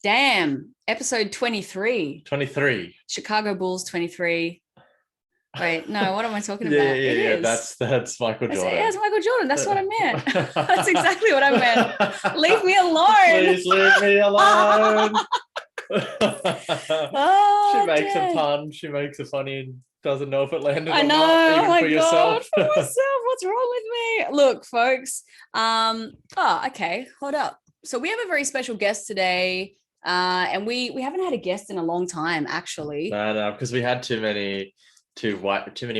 Damn. Episode 23. 23. Chicago Bulls 23. Wait, no, what am I talking Yeah, about? yeah, It yeah. is. That's Michael Jordan. It's Michael Jordan. That's what I meant. That's exactly what I meant. Leave me alone. Please leave me alone. Oh, she makes dang. a pun. She makes a funny and doesn't know if it landed I or know. not, even Oh my for God, yourself. for myself. What's wrong with me? Look, folks. Okay. Hold up. So we have a very special guest today. And we haven't had a guest in a long time, actually. No, because we had too many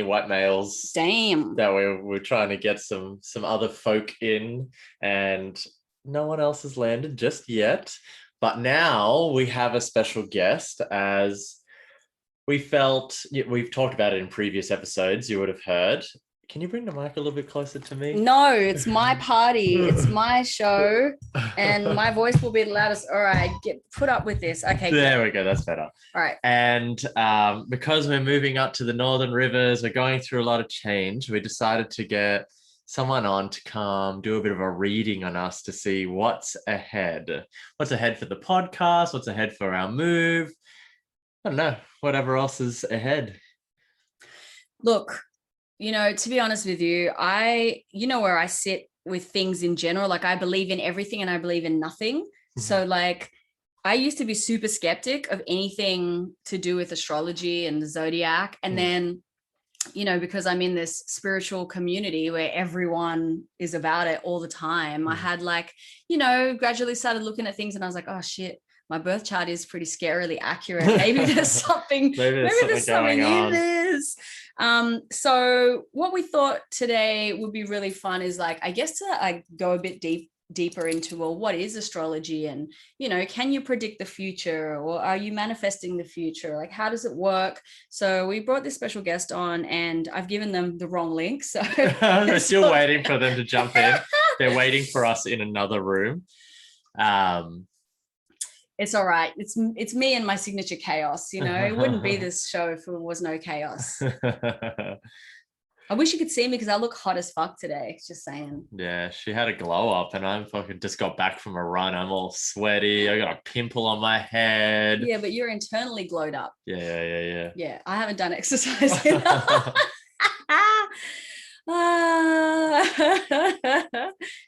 white males. Damn. That we're trying to get some other folk in, and no one else has landed just yet. But now we have a special guest, as we felt we've talked about it in previous episodes. You would have heard. Can you bring the mic a little bit closer to me? No, it's my party. It's my show, and my voice will be the loudest. All right, put up with this. Okay. There we go. That's better. All right. And because we're moving up to the Northern Rivers, we're going through a lot of change. We decided to get someone on to come do a bit of a reading on us to see what's ahead. What's ahead for the podcast? What's ahead for our move? I don't know. Whatever else is ahead. Look, to be honest with you, where I sit with things in general. Like, I believe in everything and I believe in nothing. Mm-hmm. So like, I used to be super skeptic of anything to do with astrology and the zodiac. And then, because I'm in this spiritual community where everyone is about it all the time, I had gradually started looking at things and I was like, oh shit, my birth chart is pretty scarily accurate. Maybe there's something, maybe there's something in this. So what we thought today would be really fun is to go a bit deeper into, well, what is astrology? And, can you predict the future, or are you manifesting the future? Like, how does it work? So we brought this special guest on, and I've given them the wrong link. So they're still waiting for them to jump in. They're waiting for us in another room. It's all right. It's me and my signature chaos. It wouldn't be this show if there was no chaos. I wish you could see me because I look hot as fuck today. Just saying. Yeah, she had a glow up, and I'm fucking just got back from a run. I'm all sweaty. I got a pimple on my head. Yeah, but you're internally glowed up. Yeah. Yeah, I haven't done exercise enough. All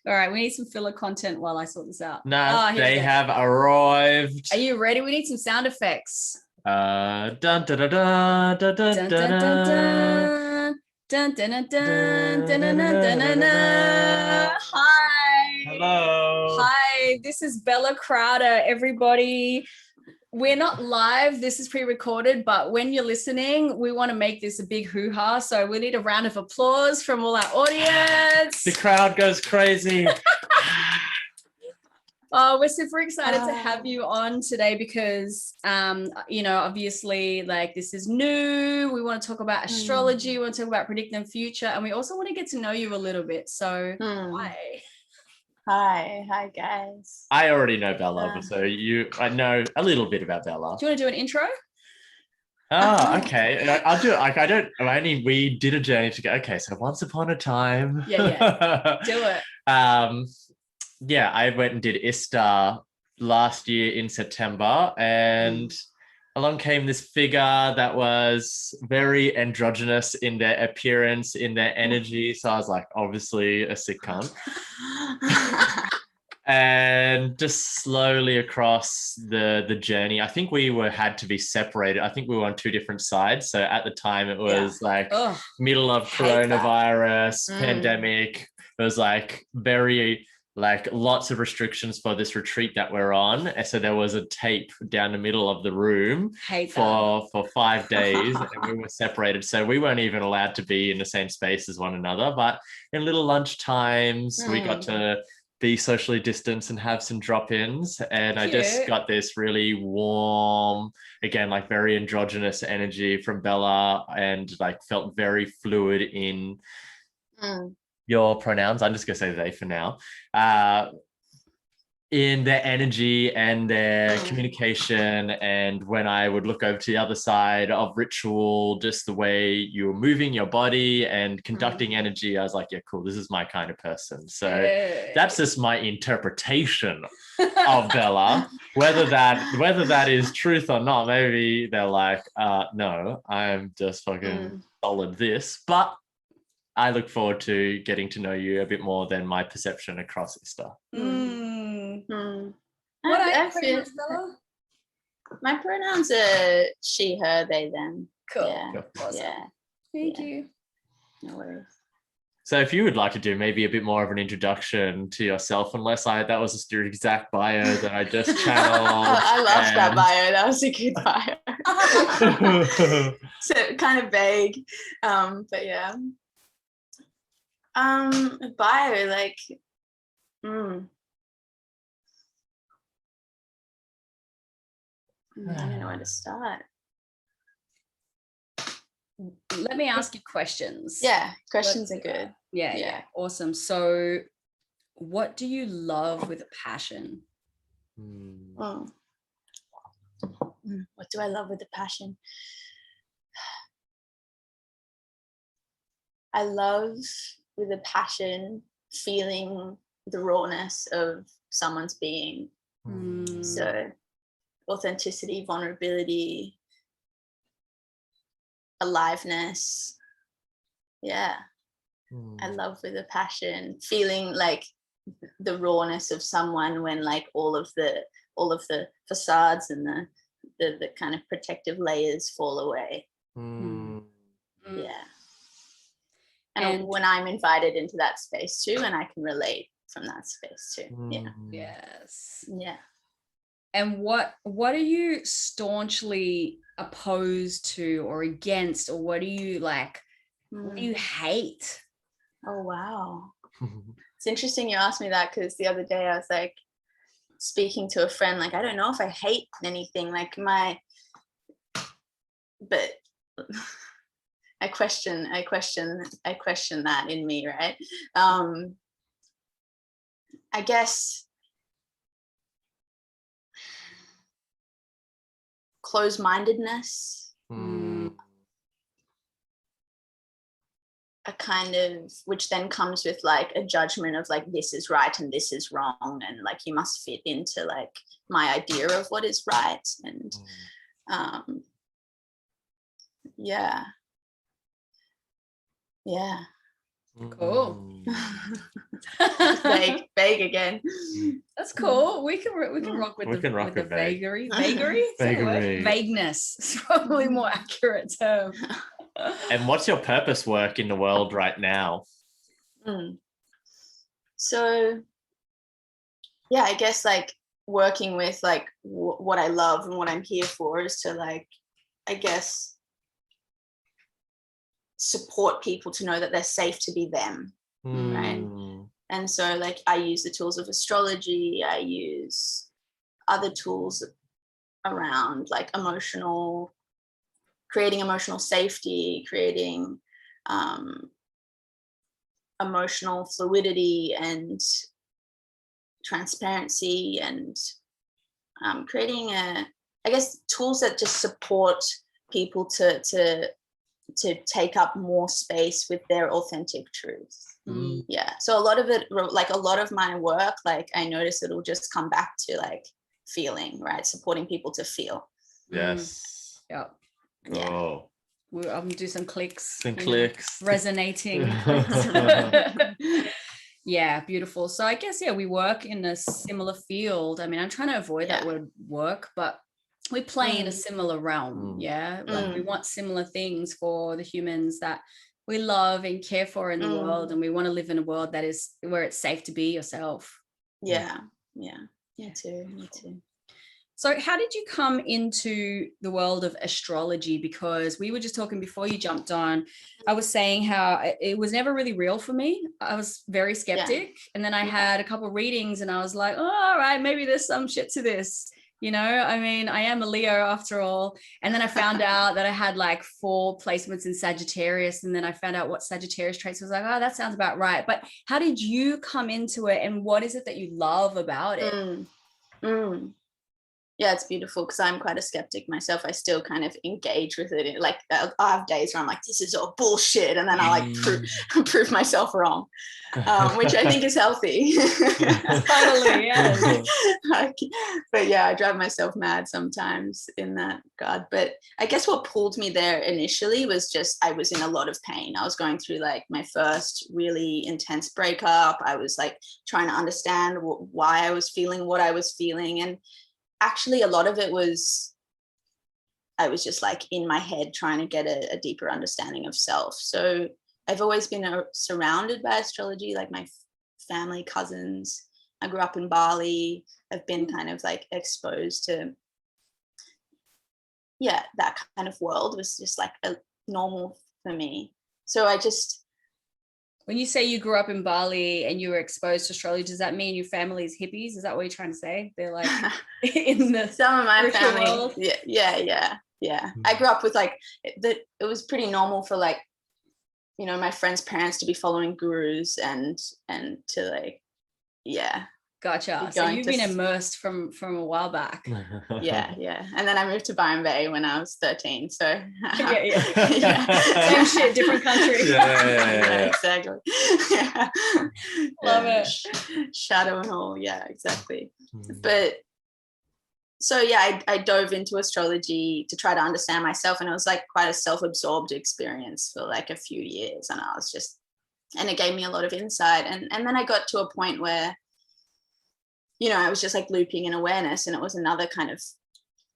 right, we need some filler content while I sort this out. No, they have arrived. Are you ready? We need some sound effects. Dun dun dun dun dun dun dun dun dun. Dun, dun, dun, dun, dun, dun, dun, dun, dun. Hi. Hello. Hi, this is Bela Crowder, everybody. We're not live. This is pre-recorded, but when you're listening, we want to make this a big hoo-ha. So we need a round of applause from all our audience. The crowd goes crazy. We're super excited to have you on today because, obviously, this is new. We want to talk about astrology. We want to talk about predicting the future. And we also want to get to know you a little bit. So, Hi, guys. I already know Bella, so I know a little bit about Bella. Do you want to do an intro? Okay. I'll do it. We did a journey together. Okay, so once upon a time. Yeah. Do it. I went and did ISTA last year in September, and along came this figure that was very androgynous in their appearance, in their energy. So I was like, obviously a sick cunt. And just slowly across the journey, I think we had to be separated. I think we were on two different sides. So at the time it was middle of coronavirus, pandemic. It was very lots of restrictions for this retreat that we're on. So there was a tape down the middle of the room for 5 days, and we were separated. So we weren't even allowed to be in the same space as one another. But in little lunch times, we got to be socially distanced and have some drop-ins. And I just got this really warm, again, very androgynous energy from Bella, and felt very fluid in your pronouns. I'm just gonna say they for now. in their energy and their communication. And when I would look over to the other side of ritual, just the way you were moving your body and conducting energy, I was like, yeah, cool, this is my kind of person. So that's just my interpretation of Bela. Whether that is truth or not, maybe they're like, no, I'm just fucking solid this. But I look forward to getting to know you a bit more than my perception across Easter. What are your pronouns, Bela? My pronouns are she, her, they, them. Cool. Yeah. Cool. Awesome. Yeah. Thank you. No worries. So if you would like to do maybe a bit more of an introduction to yourself, unless that was just your exact bio that I just channeled. I loved that bio. That was a good bio. So kind of vague. But yeah. Bio, like, I don't know where to start. Let me ask you questions. Yeah, questions are good. Yeah. Awesome. So what do you love with a passion? What do I love with a passion? I love with a passion feeling the rawness of someone's being. So authenticity, vulnerability, aliveness. Yeah. I love with a passion feeling like the rawness of someone when like all of the facades and the kind of protective layers fall away. Yeah. And when I'm invited into that space too, and I can relate from that space too. Yeah. Yes. Yeah. And what are you staunchly opposed to or against, or what do you like? What do you hate? Oh wow. It's interesting you asked me that, because the other day I was like speaking to a friend, like, I don't know if I hate anything, like but I question that in me, right? I guess closed-mindedness, a kind of, which then comes with like a judgment of like, this is right and this is wrong, and like you must fit into like my idea of what is right. And yeah. Cool. vague again. That's cool. We can rock with the vagary. Vagueness is probably more accurate term. And what's your purpose work in the world right now? So yeah, I guess like working with like what I love and what I'm here for is to like, I guess, support people to know that they're safe to be them, right? And so like I use the tools of astrology, I use other tools around like creating emotional safety, creating emotional fluidity and transparency, and creating I guess tools that just support people to take up more space with their authentic truth. Yeah. So a lot of it, like a lot of my work, like I notice it'll just come back to like feeling, right? Supporting people to feel. Yes. Yeah. Oh. I'm gonna do some clicks. Clicks. Resonating. Yeah, beautiful. So I guess, yeah, we work in a similar field. I mean, I'm trying to avoid that word work, but we play in a similar realm. Yeah. Like we want similar things for the humans that we love and care for in the world. And we want to live in a world that is where it's safe to be yourself. Yeah. Me too. So how did you come into the world of astrology? Because we were just talking before you jumped on, I was saying how it was never really real for me. I was very skeptic. And then I had a couple of readings and I was like, oh, all right, maybe there's some shit to this. You know, I mean, I am a Leo after all. And then I found out that I had like 4 placements in Sagittarius. And then I found out what Sagittarius traits was like, oh, that sounds about right. But how did you come into it? And what is it that you love about it? Yeah, it's beautiful because I'm quite a skeptic myself. I still kind of engage with it. Like I have days where I'm like, this is all bullshit. And then I like prove myself wrong, which I think is healthy. Totally, yeah. But yeah, I drive myself mad sometimes in that regard. But I guess what pulled me there initially was just I was in a lot of pain. I was going through like my first really intense breakup. I was like trying to understand why I was feeling what I was feeling. And actually a lot of it was I was just like in my head trying to get a deeper understanding of self. So I've always been surrounded by astrology, like my family, cousins. I grew up in Bali. I've been kind of like exposed to that kind of world was just like a normal for me. So I just, when you say you grew up in Bali and you were exposed to astrology, does that mean your family's hippies? Is that what you're trying to say? They're like in the some of my family world? Yeah. I grew up with like it was pretty normal for like, you know, my friends' parents to be following gurus and to like, Gotcha. So you've been immersed from a while back. Yeah. And then I moved to Byron Bay when I was 13. So same shit, different country. Yeah, exactly. Love it. Shadow and all. Yeah, exactly. But so yeah, I dove into astrology to try to understand myself, and it was like quite a self-absorbed experience for like a few years, and I was just, and it gave me a lot of insight, and then I got to a point where, you know, I was just like looping in awareness, and it was another kind of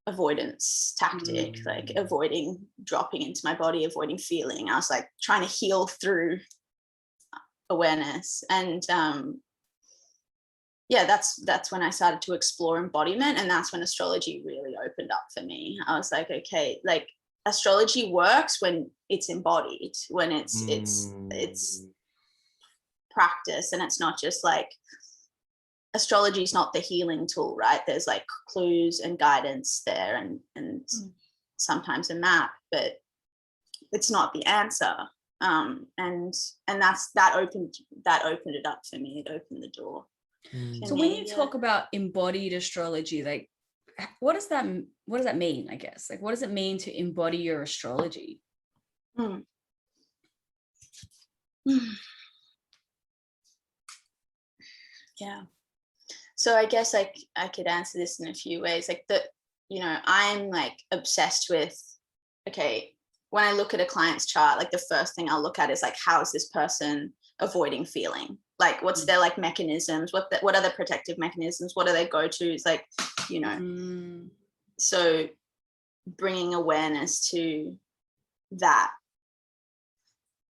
avoidance tactic, like avoiding dropping into my body, avoiding feeling. I was like trying to heal through awareness. And that's when I started to explore embodiment, and that's when astrology really opened up for me. I was like, okay, like astrology works when it's embodied, when it's practice, and it's not just like, astrology is not the healing tool, right? There's like clues and guidance there, and sometimes a map, but it's not the answer. And that opened it up for me. It opened the door. So when you talk about embodied astrology, like what does that mean, I guess? Like what does it mean to embody your astrology? Yeah. So I guess like I could answer this in a few ways. Like you know, I'm like obsessed with, okay, when I look at a client's chart, like the first thing I'll look at is like, how is this person avoiding feeling? Like what's their like mechanisms? What are the protective mechanisms? What do they go to? It's like, you know, so bringing awareness to that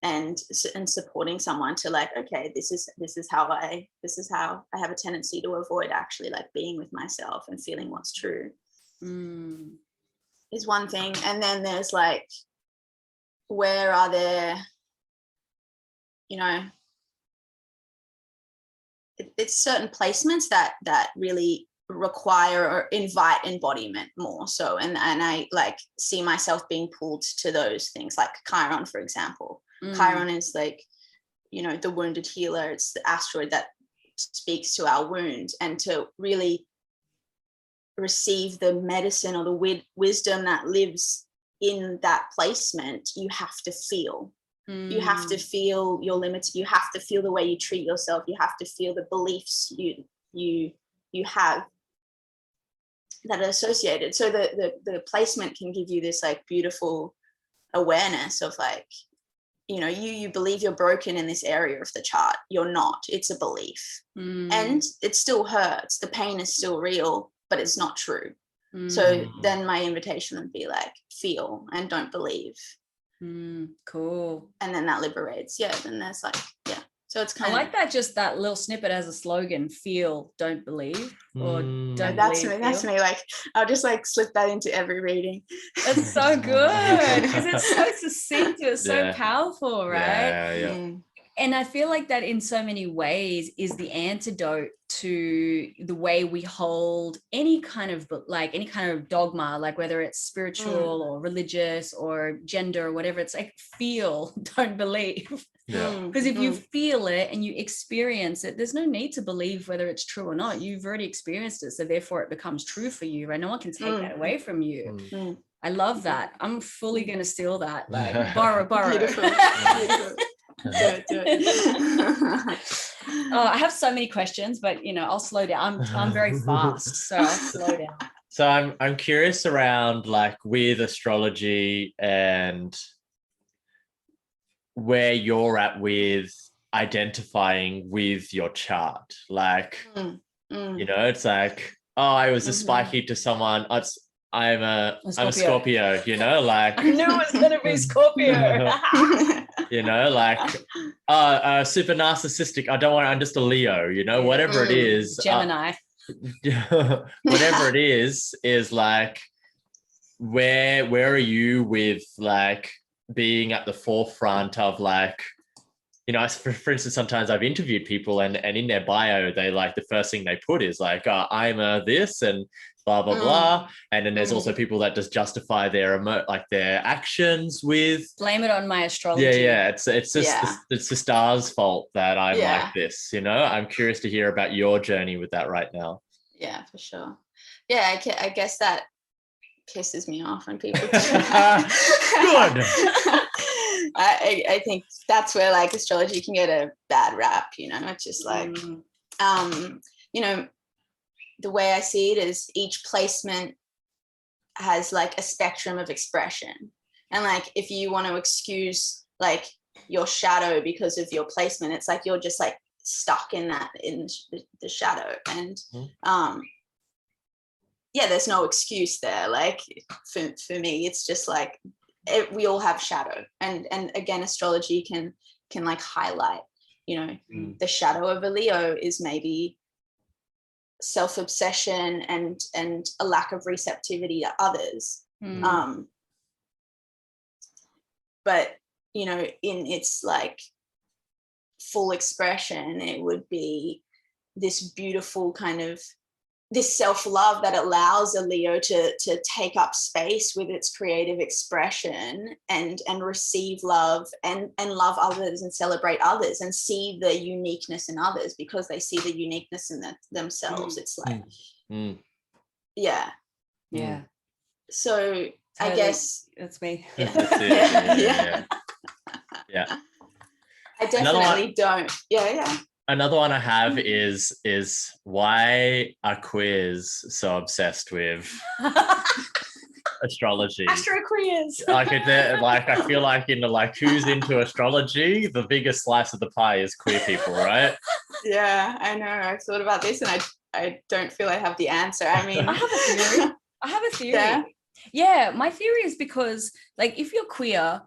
and supporting someone to like, okay, this is how I have a tendency to avoid actually like being with myself and feeling what's true is one thing. And then there's like, where are there, you know, it's certain placements that really require or invite embodiment more so, and I like see myself being pulled to those things, like Chiron, for example. Chiron is like, you know, the wounded healer. It's the asteroid that speaks to our wound, and to really receive the medicine or the wisdom that lives in that placement, you have to feel. You have to feel your limits. You have to feel the way you treat yourself. You have to feel the beliefs you have that are associated. So the placement can give you this like beautiful awareness of like, you know, you believe you're broken in this area of the chart. You're not. It's a belief. And it still hurts. The pain is still real, but it's not true. So then my invitation would be like, feel and don't believe. Cool. And then that liberates. Yeah. Then there's like, yeah. So it's kind of like that, just that little snippet as a slogan: feel, don't believe, or don't that's believe, me. That's me. Like I'll just like slip that into every reading. It's so good because it's so succinct. It's so powerful, right? And I feel like that in so many ways is the antidote to the way we hold any kind of dogma, like whether it's spiritual or religious or gender or whatever. It's like feel, don't believe. Because if you feel it and you experience it, there's no need to believe whether it's true or not. You've already experienced it, so therefore it becomes true for you, right? No one can take that away from you. I love that. I'm fully going to steal that. Like borrow. Beautiful. Beautiful. Do it. Oh, I have so many questions, but I'll slow down. I'm very fast, so I'll slow down. So I'm curious around like with astrology and where you're at with identifying with your chart. Like, it's like, oh, I was a spiky to someone. I'm a Scorpio, like I knew it was gonna be Scorpio. Like super narcissistic. I don't want, I'm just a Leo, whatever it is. Gemini. Whatever it is like, where are you with like being at the forefront of like, for instance, sometimes I've interviewed people and in their bio, they like the first thing they put is like, I'm a this and blah, blah, blah. And then there's also people that just justify their their actions with blame it on my astrology. Yeah. It's just it's the stars' fault that I'm like this, I'm curious to hear about your journey with that right now. Yeah, for sure. Yeah, I guess that pisses me off when people do Good. I think that's where like astrology can get a bad rap, it's just like the way I see it is each placement has like a spectrum of expression, and like if you want to excuse like your shadow because of your placement, it's like you're just like stuck in the shadow, and there's no excuse there. Like for me, it's just like we all have shadow, and again, astrology can like highlight, the shadow of a Leo is maybe self-obsession and a lack of receptivity to others. But in its like full expression, it would be this beautiful kind of this self-love that allows a Leo to take up space with its creative expression and receive love and love others and celebrate others and see the uniqueness in others because they see the uniqueness in themselves. It's like, yeah. So totally. I guess that's me. Yeah. I definitely don't. Yeah. Another one I have is why are queers so obsessed with astrology? Astro queers. Like I feel like in the like who's into astrology, the biggest slice of the pie is queer people, right? Yeah, I know. I've thought about this and I don't feel I have the answer. I mean, I have a theory. Yeah, my theory is because like if you're queer,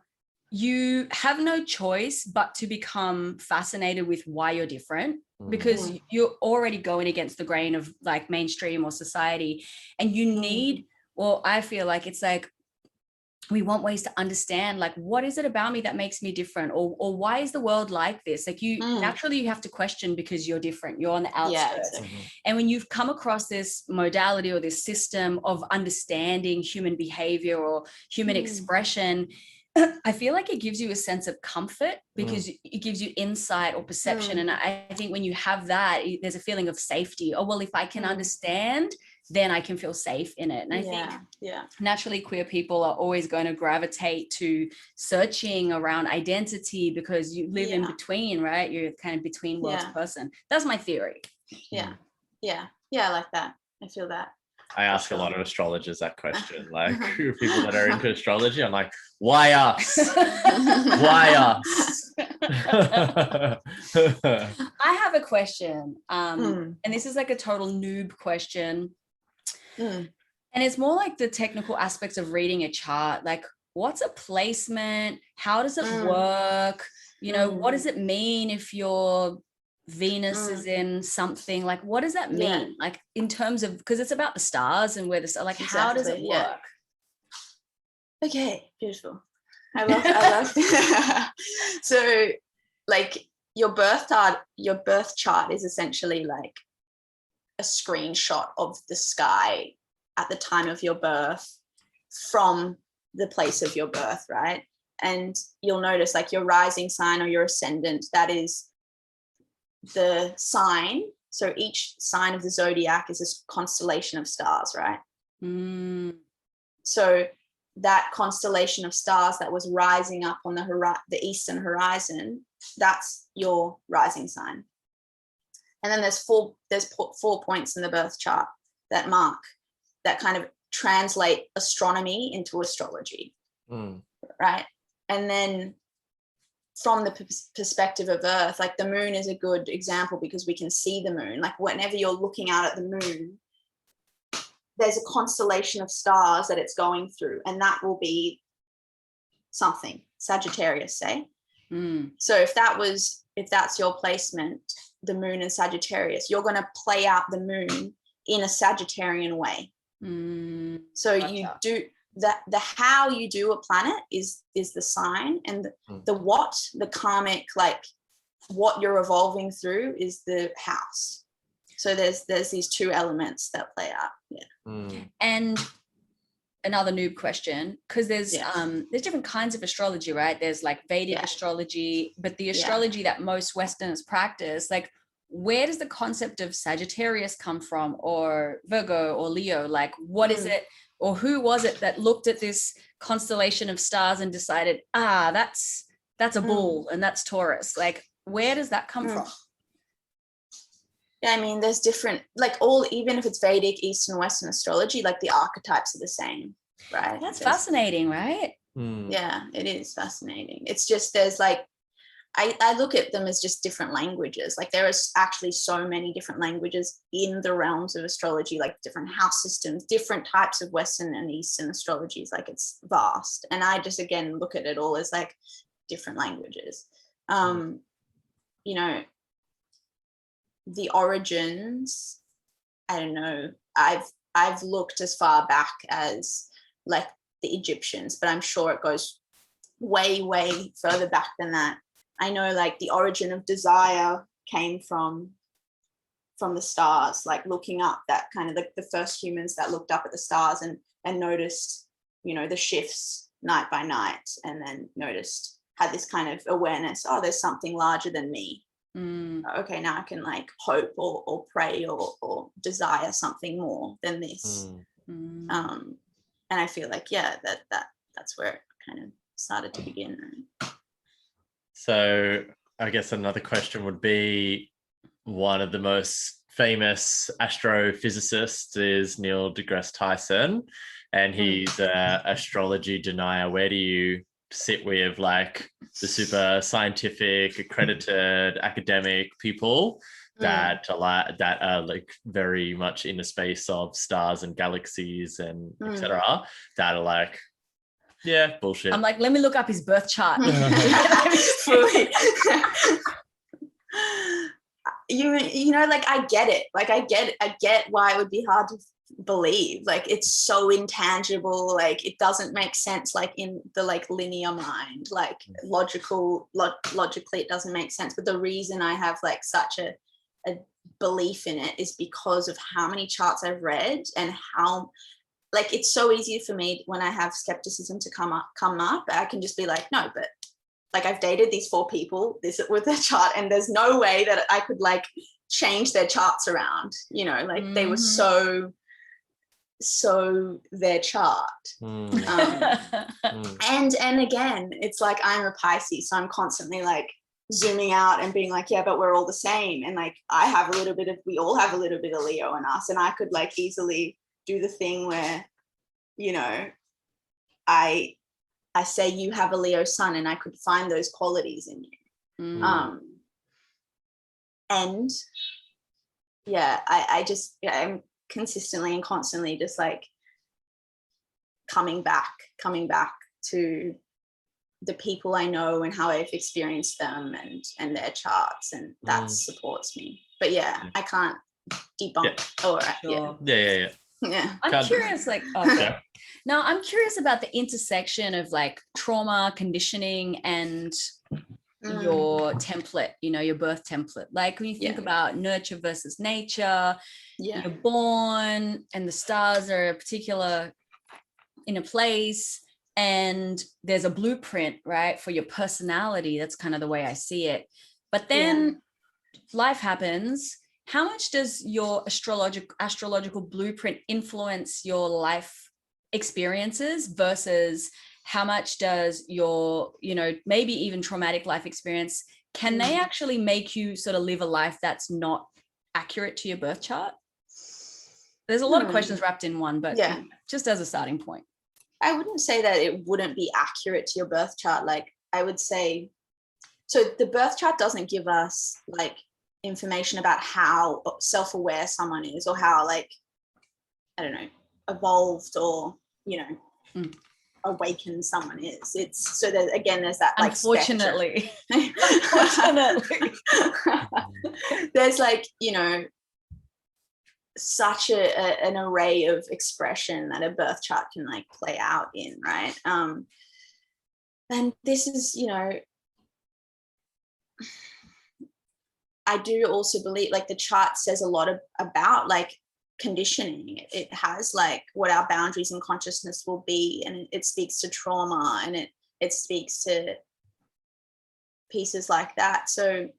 you have no choice but to become fascinated with why you're different, because you're already going against the grain of like mainstream or society, and you need, well, I feel like it's like we want ways to understand like what is it about me that makes me different, or why is the world like this? Like naturally you have to question because you're different, you're on the outskirts. And when you've come across this modality or this system of understanding human behavior or human expression, I feel like it gives you a sense of comfort because it gives you insight or perception. And I think when you have that, there's a feeling of safety. Oh, well, if I can understand, then I can feel safe in it. And I think naturally queer people are always going to gravitate to searching around identity because you live in between, right? You're kind of between worlds person. That's my theory. Yeah, I like that. I feel that. I ask a lot of astrologers that question, like people that are into astrology. I'm like, why us? Why us? I have a question, and this is like a total noob question, and it's more like the technical aspects of reading a chart. Like, what's a placement? How does it work? What does it mean if you're Venus is in something? Like, what does that mean? Like in terms of, because it's about the stars and where the star, like how does it work? Okay, beautiful. I love so like your birth chart is essentially like a screenshot of the sky at the time of your birth from the place of your birth, right? And you'll notice like your rising sign or your ascendant, that is the sign. So each sign of the zodiac is a constellation of stars, right? So that constellation of stars that was rising up on the eastern horizon, that's your rising sign. And then there's four points in the birth chart that kind of translate astronomy into astrology, right? And then from the perspective of Earth, like the moon is a good example because we can see the moon. Like whenever you're looking out at the moon, there's a constellation of stars that it's going through, and that will be something, Sagittarius, say. So if that's your placement, the moon in Sagittarius, you're going to play out the moon in a Sagittarian way. So gotcha. You do that. The how you do a planet is the sign, and the karmic, like what you're evolving through, is the house. So there's these two elements that play out. Yeah. And another noob question, because there's different kinds of astrology, right? There's like Vedic astrology, but the astrology that most Westerners practice, like where does the concept of Sagittarius come from, or Virgo or Leo? Like what is it, or who was it that looked at this constellation of stars and decided, that's a bull and that's Taurus? Like where does that come from? Yeah, I mean, there's different, like even if it's Vedic, Eastern, Western astrology, like the archetypes are the same, right? That's fascinating, right? Yeah, it is fascinating. It's just, there's like, I look at them as just different languages. Like there is actually so many different languages in the realms of astrology, like different house systems, different types of Western and Eastern astrologies. Like it's vast. And I just, again, look at it all as like different languages. You know, the origins, I don't know, I've looked as far back as like the Egyptians, but I'm sure it goes way, way further back than that. I know like the origin of desire came from the stars, like looking up, that kind of like the first humans that looked up at the stars and noticed, you know, the shifts night by night, and then had this kind of awareness, there's something larger than me. Okay, now I can like hope or pray or desire something more than this. And I feel like that's where it kind of started to begin. So I guess another question would be, one of the most famous astrophysicists is Neil deGrasse Tyson, and he's an astrology denier. Where do you sit with like the super scientific, accredited academic people that are like very much in the space of stars and galaxies and etc., that are like, yeah, bullshit? I'm like, let me look up his birth chart. You know, like I get it. Like I get why it would be hard to believe. Like it's so intangible. Like it doesn't make sense. Like in the like linear mind, like logically, it doesn't make sense. But the reason I have like such a belief in it is because of how many charts I've read, and how, like, it's so easy for me when I have skepticism to come up. I can just be like, no, but like I've dated these 4 people with their chart, and there's no way that I could like change their charts around, you know, like they were so their chart. And again, it's like I'm a Pisces, so I'm constantly like zooming out and being like, yeah, but we're all the same. And like we all have a little bit of Leo in us, and I could like easily do the thing where, you know, I say you have a Leo sun, and I could find those qualities in you. And yeah, I'm consistently and constantly just like coming back to the people I know and how I've experienced them and their charts, and that supports me. But yeah, I can't debunk. Yeah. I'm curious, like, I'm curious about the intersection of like trauma, conditioning, and your template, your birth template. Like when you think about nurture versus nature, you're born and the stars are in a place, and there's a blueprint, right, for your personality. That's kind of the way I see it. But then life happens. How much does your astrological blueprint influence your life experiences versus how much does your, maybe even traumatic life experience, can they actually make you sort of live a life that's not accurate to your birth chart? There's a lot of questions wrapped in one, but just as a starting point. I wouldn't say that it wouldn't be accurate to your birth chart. Like I would say, so the birth chart doesn't give us like information about how self-aware someone is, or how, like, I don't know, evolved or, awakened someone is. It's so that, again, there's that, like, unfortunately there's like, such an array of expression that a birth chart can like play out in, right? And this is, I do also believe like the chart says a lot about like conditioning. It has like what our boundaries and consciousness will be, and it speaks to trauma, and it speaks to pieces like that. So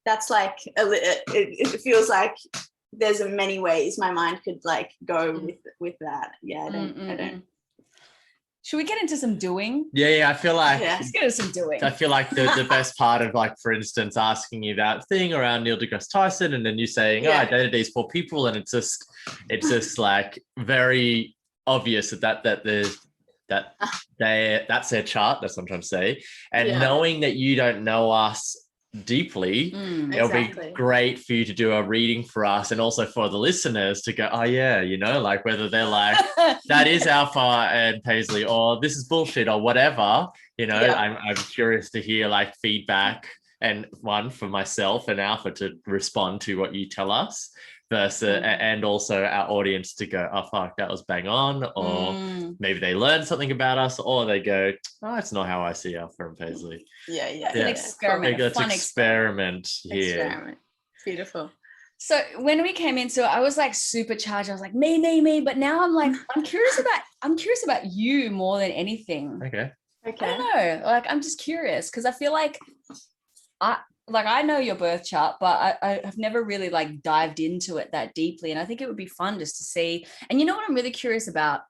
that's like it feels like there's many ways my mind could like go with that. I don't. Should we get into some doing? I feel like let's get into some doing. I feel like the best part of, like, for instance, asking you that thing around Neil deGrasse Tyson, and then you saying, I dated these 4 people, and it's just like very obvious that's their chart. That's what I'm trying to say. And knowing that you don't know us deeply, it'll be great for you to do a reading for us, and also for the listeners to go, like whether they're like, that is Alpha and Paisley, or this is bullshit, or whatever. I'm curious to hear like feedback, and one for myself and Alpha to respond to what you tell us, versus and also our audience to go, oh fuck, that was bang on, or maybe they learn something about us, or they go, oh, it's not how I see Alpha and Paisley. It's an experiment. Let's experiment here. Experiment. Beautiful. So when we came into it, I was like super charged. I was like, me. But now I'm like, I'm curious about you more than anything. Okay. I don't know. Like, I'm just curious because I feel like I know your birth chart, but I have never really like dived into it that deeply. And I think it would be fun just to see. And you know what I'm really curious about?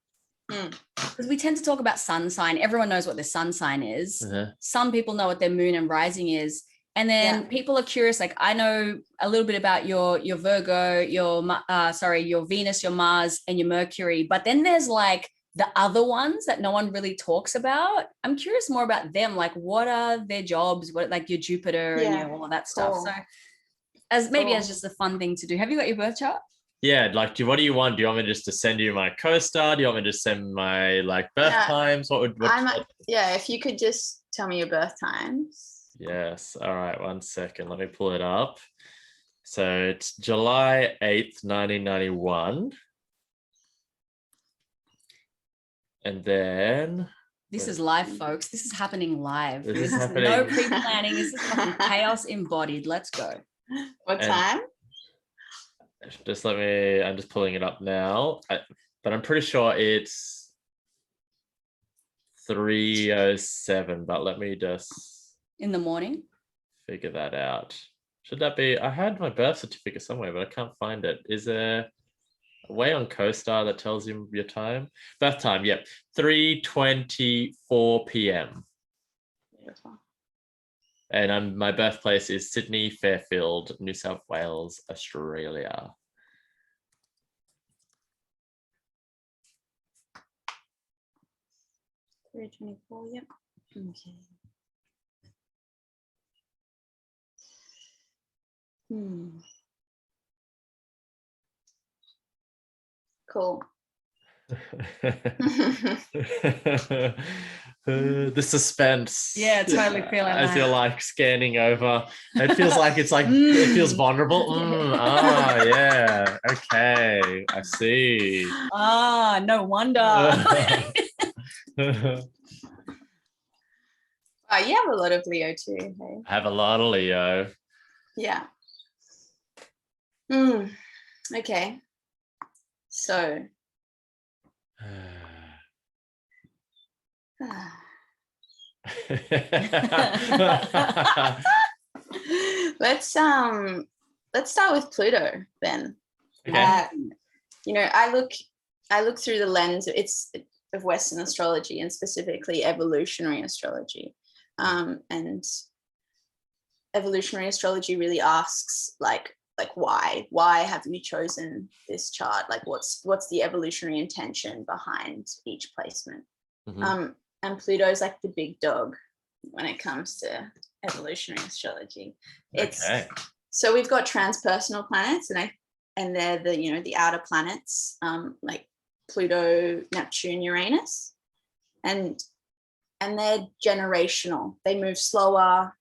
Because we tend to talk about sun sign. Everyone knows what their sun sign is. Some people know what their moon and rising is. And then people are curious. Like, I know a little bit about your Virgo, your Venus, your Mars, and your Mercury. But then there's like the other ones that no one really talks about. I'm curious more about them. Like, what are their jobs? What, like your Jupiter and all of that stuff. Cool. So as just a fun thing to do. Have you got your birth chart? Yeah, like, what do you want? Do you want me just to send you my co-star? Do you want me to just send my like birth times? If you could just tell me your birth times. Yes. All right. 1 second. Let me pull it up. So it's July 8th, 1991. And then... This is live, folks. This is happening live. This is no pre-planning. This is fucking chaos embodied. Let's go. What time? Just I'm just pulling it up now. But I'm pretty sure it's 3:07. But let me just... In the morning? Figure that out. Should that be... I had my birth certificate somewhere, but I can't find it. Is there a way on CoStar that tells you your time? Birth time, yep. 3:24 p.m. Beautiful. And my birthplace is Sydney, Fairfield, New South Wales, Australia. $3.24, yep. Okay. Cool. The suspense. Yeah, totally feeling as that. you're like scanning over. It feels like it's like it feels vulnerable. Yeah. Okay, I see. No wonder. You have a lot of Leo too. Hey? I have a lot of Leo. Yeah. Okay. So. Let's start with Pluto then. Okay. I look through the lens of Western astrology, and specifically evolutionary astrology. And evolutionary astrology really asks like why have you chosen this chart? Like what's the evolutionary intention behind each placement? And Pluto's like the big dog when it comes to evolutionary astrology. So we've got transpersonal planets, and they're the outer planets, like Pluto, Neptune, Uranus, and they're generational. They move slower.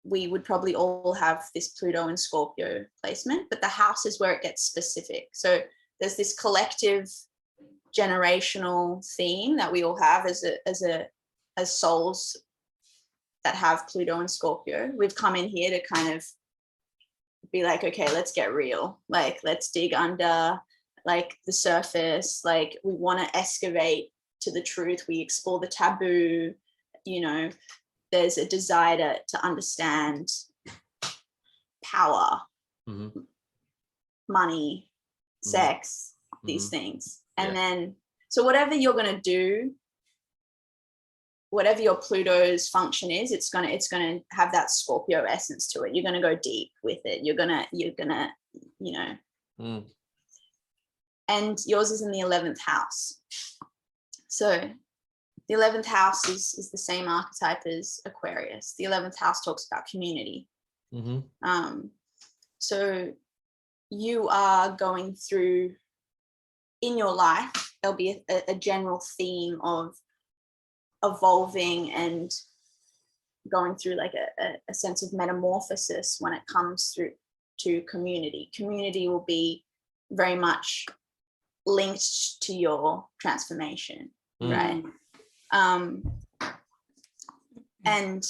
We would probably all have this Pluto and Scorpio placement, but the house is where it gets specific. So there's this collective generational theme that we all have as souls that have Pluto and Scorpio. We've come in here to kind of be like, okay, let's get real. Like, let's dig under like the surface. Like, we want to excavate to the truth. We explore the taboo. There's a desire to understand power, money, sex, these things. And then, so whatever you're going to do, whatever your Pluto's function is, it's going to have that Scorpio essence to it. You're going to go deep with it. You're going to, and yours is in the 11th house. So the 11th house is the same archetype as Aquarius. The 11th house talks about community. So you are going through, in your life, there'll be a general theme of evolving and going through like a sense of metamorphosis when it comes through to community. Community will be very much linked to your transformation, right? And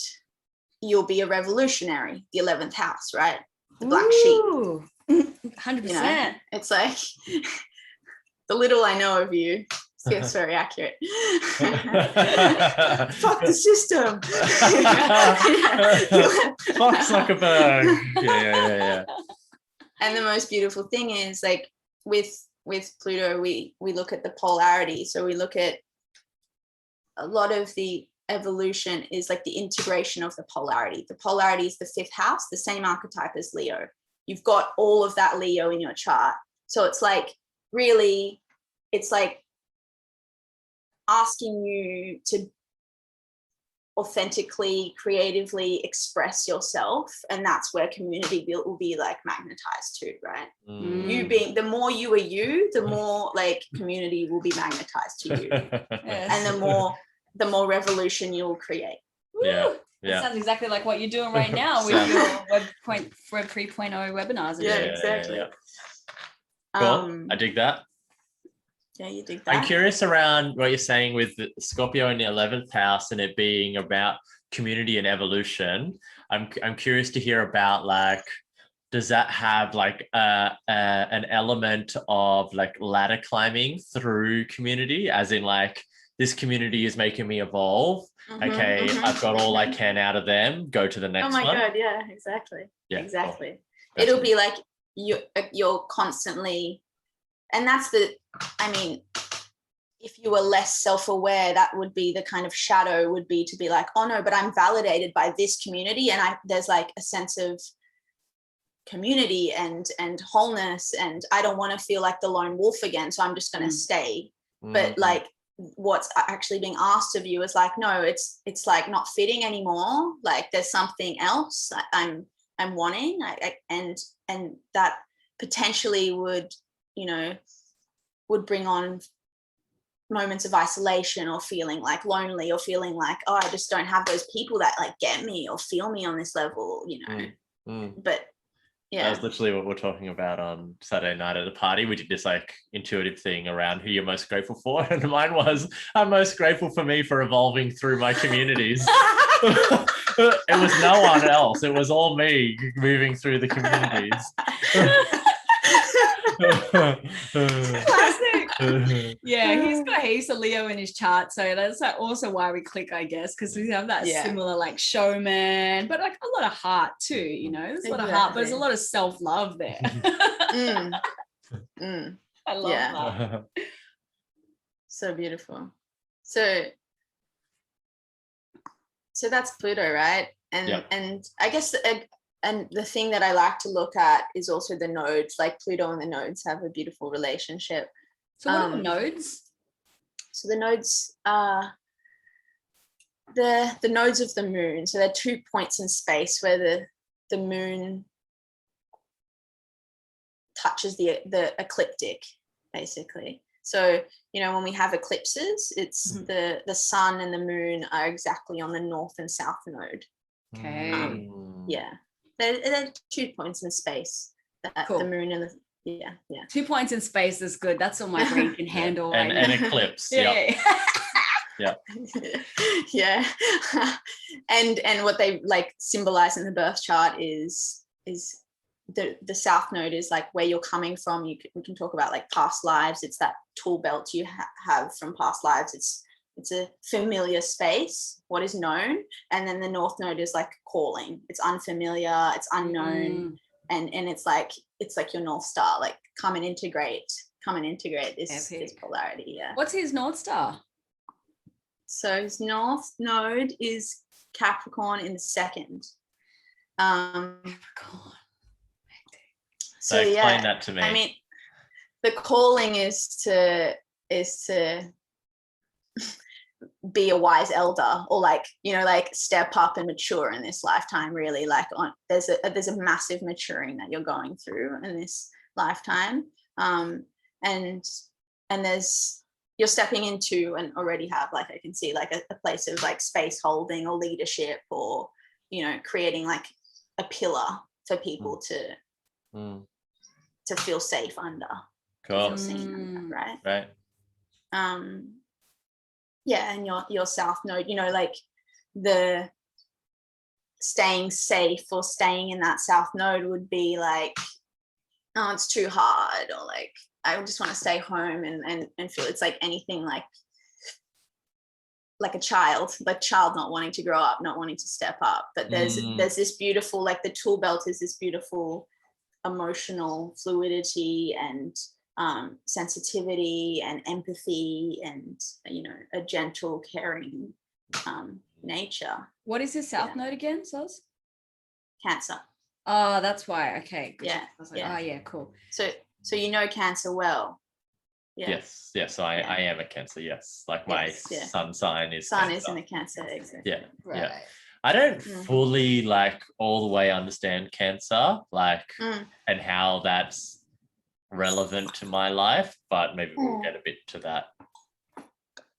you'll be a revolutionary, the 11th house, right? The black sheep. 100%. It's like the little I know of you. It's very accurate. Fuck the system. Fuck Zuckerberg. Yeah. And the most beautiful thing is, like, with Pluto, we look at the polarity. So we look at a lot of the evolution is like the integration of the polarity. The polarity is the 5th house, the same archetype as Leo. You've got all of that Leo in your chart. So it's like, really, it's like asking you to authentically, creatively express yourself. And that's where community will be like magnetized to, right? You being, the more you are you, the more like community will be magnetized to you. And the more revolution you'll create. Yeah. That sounds exactly like what you're doing right now with your Web 3.0 webinars. Yeah, exactly. Yeah. Cool. I dig that. Yeah, you dig that. I'm curious around what you're saying with the Scorpio in the 11th house and it being about community and evolution. I'm curious to hear about, like, does that have like an element of like ladder climbing through community, as in like, this community is making me evolve. I've got all I can out of them. Go to the next one. Oh my God, yeah, exactly. Yeah, exactly. Cool. It'll be like you're constantly, and that's if you were less self-aware, that would be the kind of shadow, would be to be like, oh no, but I'm validated by this community, and there's like a sense of community and wholeness, and I don't want to feel like the lone wolf again, so I'm just going to stay. But like, what's actually being asked of you is like, no, it's like not fitting anymore. Like, there's something else I'm wanting, and that potentially would bring on moments of isolation or feeling like lonely or feeling like, oh, I just don't have those people that like get me or feel me on this level, you know. But yeah, that was literally what we're talking about on Saturday night at a party. We did this like intuitive thing around who you're most grateful for, and mine was, I'm most grateful for me for evolving through my communities. It was no one else, it was all me moving through the communities. Classic. Yeah, he's a Leo in his chart, so that's also why we click, I guess, because we have that similar like showman, but like a lot of heart too, you know. There's a lot of heart, but there's a lot of self-love there. I love that. So beautiful. So that's Pluto, right? And I guess and the thing that I like to look at is also the nodes. Like Pluto and the nodes have a beautiful relationship. So what are the nodes? So the nodes are the nodes of the moon. So they're 2 points in space where the moon touches the ecliptic, basically. So, you know, when we have eclipses, it's the sun and the moon are exactly on the north and south node. Okay. Yeah. They're 2 points in space. The moon and the 2 points in space is good. That's all my brain can handle. And an eclipse. Yeah. Yeah. And what they like symbolize in the birth chart is the south node is like where you're coming from. We can talk about like past lives. It's that tool belt you have from past lives. It's a familiar space, what is known, and then the north node is like calling. It's unfamiliar, it's unknown, and it's like your north star, like come and integrate this polarity. Yeah. What's his north star? So his north node is Capricorn in the second. Capricorn. So explain that to me. I mean, the calling is to be a wise elder, or like, you know, like step up and mature in this lifetime, really. Like there's a massive maturing that you're going through in this lifetime, and there's, you're stepping into and already have, like, I can see like a place of like space holding or leadership, or, you know, creating like a pillar for people to feel safe under. Cool. Feel seen under, right? Right. Yeah, and your south node, you know, like the staying safe or staying in that south node would be like, oh, it's too hard, or like I just want to stay home and feel, it's like anything like a child not wanting to grow up, not wanting to step up. But there's this beautiful, like the tool belt is this beautiful emotional fluidity and sensitivity and empathy and, you know, a gentle, caring nature. What is his south node again, Soz? Cancer. Oh, that's why. Okay. Yeah. I was like, oh yeah, cool. So you know Cancer well. Yeah. Yes. I am a Cancer. Yes, like my sun sign is. Sun Cancer. is in the Cancer. Exactly. Yeah. Right. Yeah. I don't fully like all the way understand Cancer, like, and how that's relevant to my life, but maybe we'll get a bit to that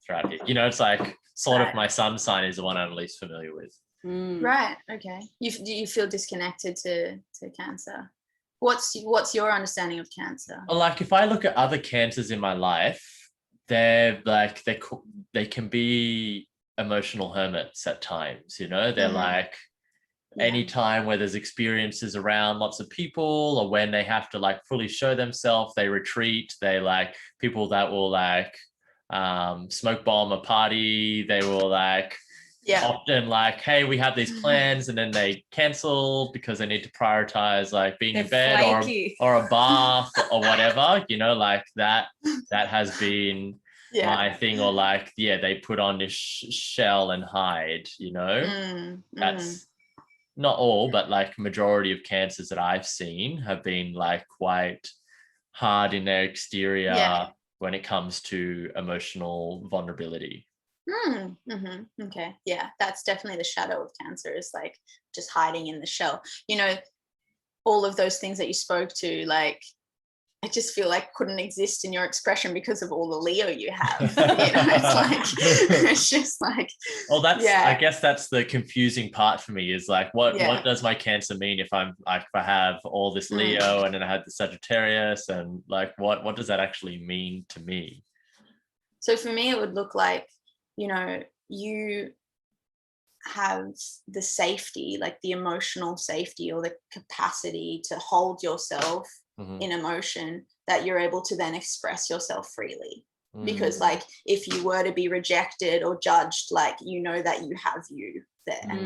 throughout here. You know, it's like sort of my sun sign is the one I'm least familiar with. Right. Okay. Do you feel disconnected to Cancer? What's your understanding of Cancer? Like if I look at other Cancers in my life, they're like they can be emotional hermits at times. You know, they're like anytime where there's experiences around lots of people, or when they have to like fully show themselves, they retreat. They like people that will like smoke bomb a party. They will like often like, hey, we have these plans, and then they cancel because they need to prioritize like being in bed or a bath or whatever, you know, like that has been my thing. Or like, they put on this shell and hide, you know. That's not all, but like majority of Cancers that I've seen have been like quite hard in their exterior when it comes to emotional vulnerability. Okay. Yeah, that's definitely the shadow of Cancer, is like just hiding in the shell. You know, all of those things that you spoke to, like I just feel like couldn't exist in your expression because of all the Leo you have. It's like, it's just like, well, I guess that's the confusing part for me, is like, what does my Cancer mean if I have all this Leo and then I had the Sagittarius, and like, what does that actually mean to me? So for me, it would look like, you have the safety, like the emotional safety or the capacity to hold yourself in emotion, that you're able to then express yourself freely. Because like, if you were to be rejected or judged, like, that you have you there.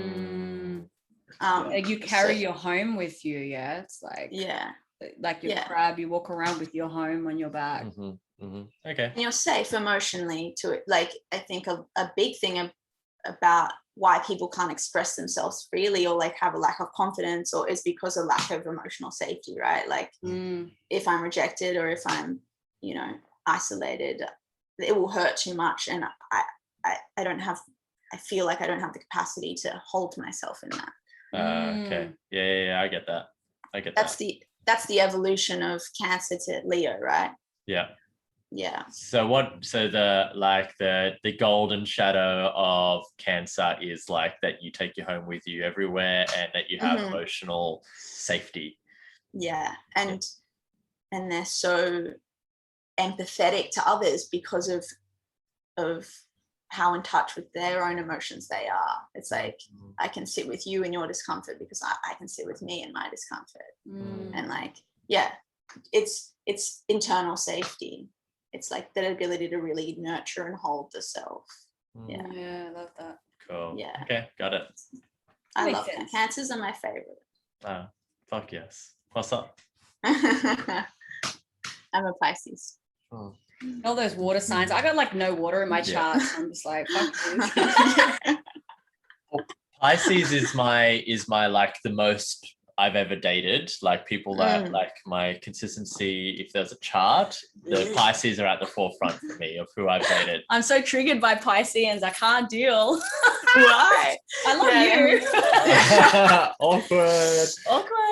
You carry your home with you. Yeah, it's like, like your crab, you walk around with your home on your back. Okay. And you're safe emotionally to it. Like, I think a big thing about why people can't express themselves freely or like have a lack of confidence, or is because of lack of emotional safety, right? Like, if I'm rejected or if I'm, isolated, it will hurt too much, and I feel like I don't have the capacity to hold myself in that. Okay. Yeah, I get that. That's the evolution of Cancer to Leo, right? Yeah. So the golden shadow of Cancer is like that you take your home with you everywhere, and that you have emotional safety. And they're so empathetic to others because of how in touch with their own emotions they are. It's like, I can sit with you in your discomfort because I can sit with me in my discomfort. And like, it's internal safety. It's like the ability to really nurture and hold the self. Yeah, I love that. Cool. Yeah. Okay, got it. I love them. Cancers are my favorite. Oh, fuck yes. What's up? I'm a Pisces. All those water signs. I got like no water in my chart. So I'm just like, fuck this. Pisces is my like the most I've ever dated. Like, people that like my consistency. If there's a chart, the Pisces are at the forefront for me of who I've dated. I'm so triggered by Pisceans. I can't deal. Why? I love you. Awkward.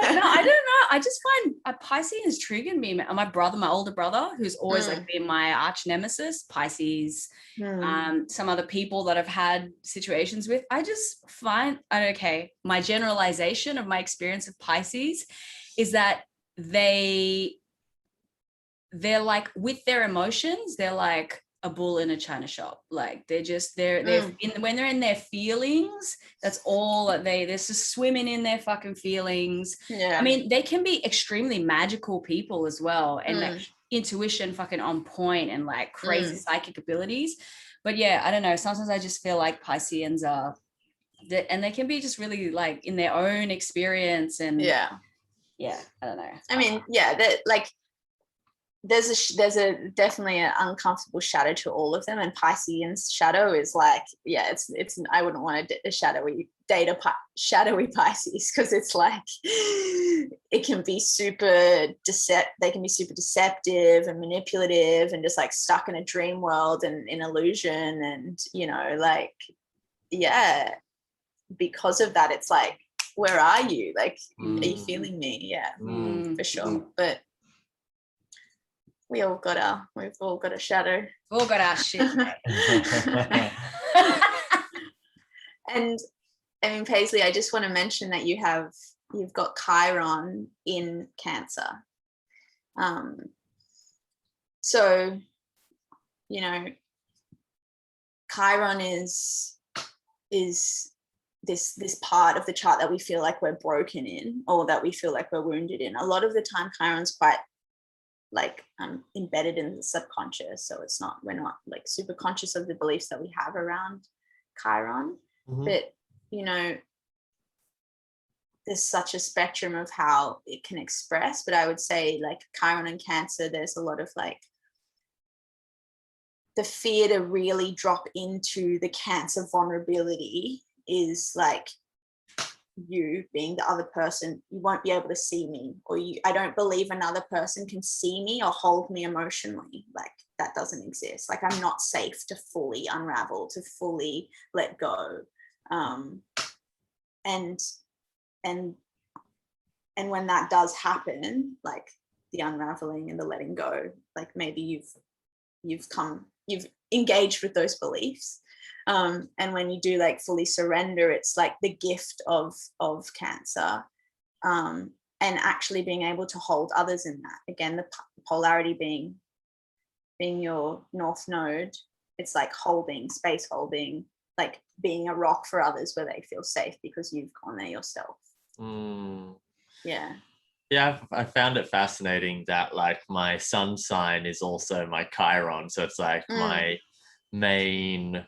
No, I don't know. I just find Pisceans triggered me. My older brother, who's always like been my arch nemesis, Pisces. Some other people that I've had situations with, I just find, my generalization of my experience of Pisces is that they're like, with their emotions, they're like a bull in a china shop. Like, they're when they're in their feelings, that's all that they're just swimming in their fucking feelings. I mean, they can be extremely magical people as well, and like intuition fucking on point, and like crazy psychic abilities. But I don't know, sometimes I just feel like Pisceans are, and they can be just really like in their own experience, and I don't know. I mean, like, there's a definitely an uncomfortable shadow to all of them, and Piscean's shadow is like, it's I wouldn't want to date a shadowy Pisces, because it's like, it can be they can be super deceptive and manipulative and just like stuck in a dream world and in illusion, and because of that, it's like, where are you? Like, are you feeling me? For sure. But we've all got a shadow. We've all got our shit. And I mean, Paisley, I just want to mention that you've got Chiron in Cancer. So, Chiron is this part of the chart that we feel like we're broken in, or that we feel like we're wounded in. A lot of the time, Chiron's quite like embedded in the subconscious, so we're not like super conscious of the beliefs that we have around Chiron. But there's such a spectrum of how it can express. But I would say, like, Chiron and Cancer, there's a lot of like the fear to really drop into the Cancer vulnerability is like, you being the other person, you won't be able to see me, or I don't believe another person can see me or hold me emotionally. Like, that doesn't exist. Like, I'm not safe to fully unravel, to fully let go. And when that does happen, like, the unraveling and the letting go. Like maybe you've engaged with those beliefs. And when you do like fully surrender, it's like the gift of Cancer, and actually being able to hold others in that. Again, the polarity being your north node, it's like holding, space holding, like being a rock for others where they feel safe because you've gone there yourself. Yeah, I found it fascinating that like my sun sign is also my Chiron, so it's like my main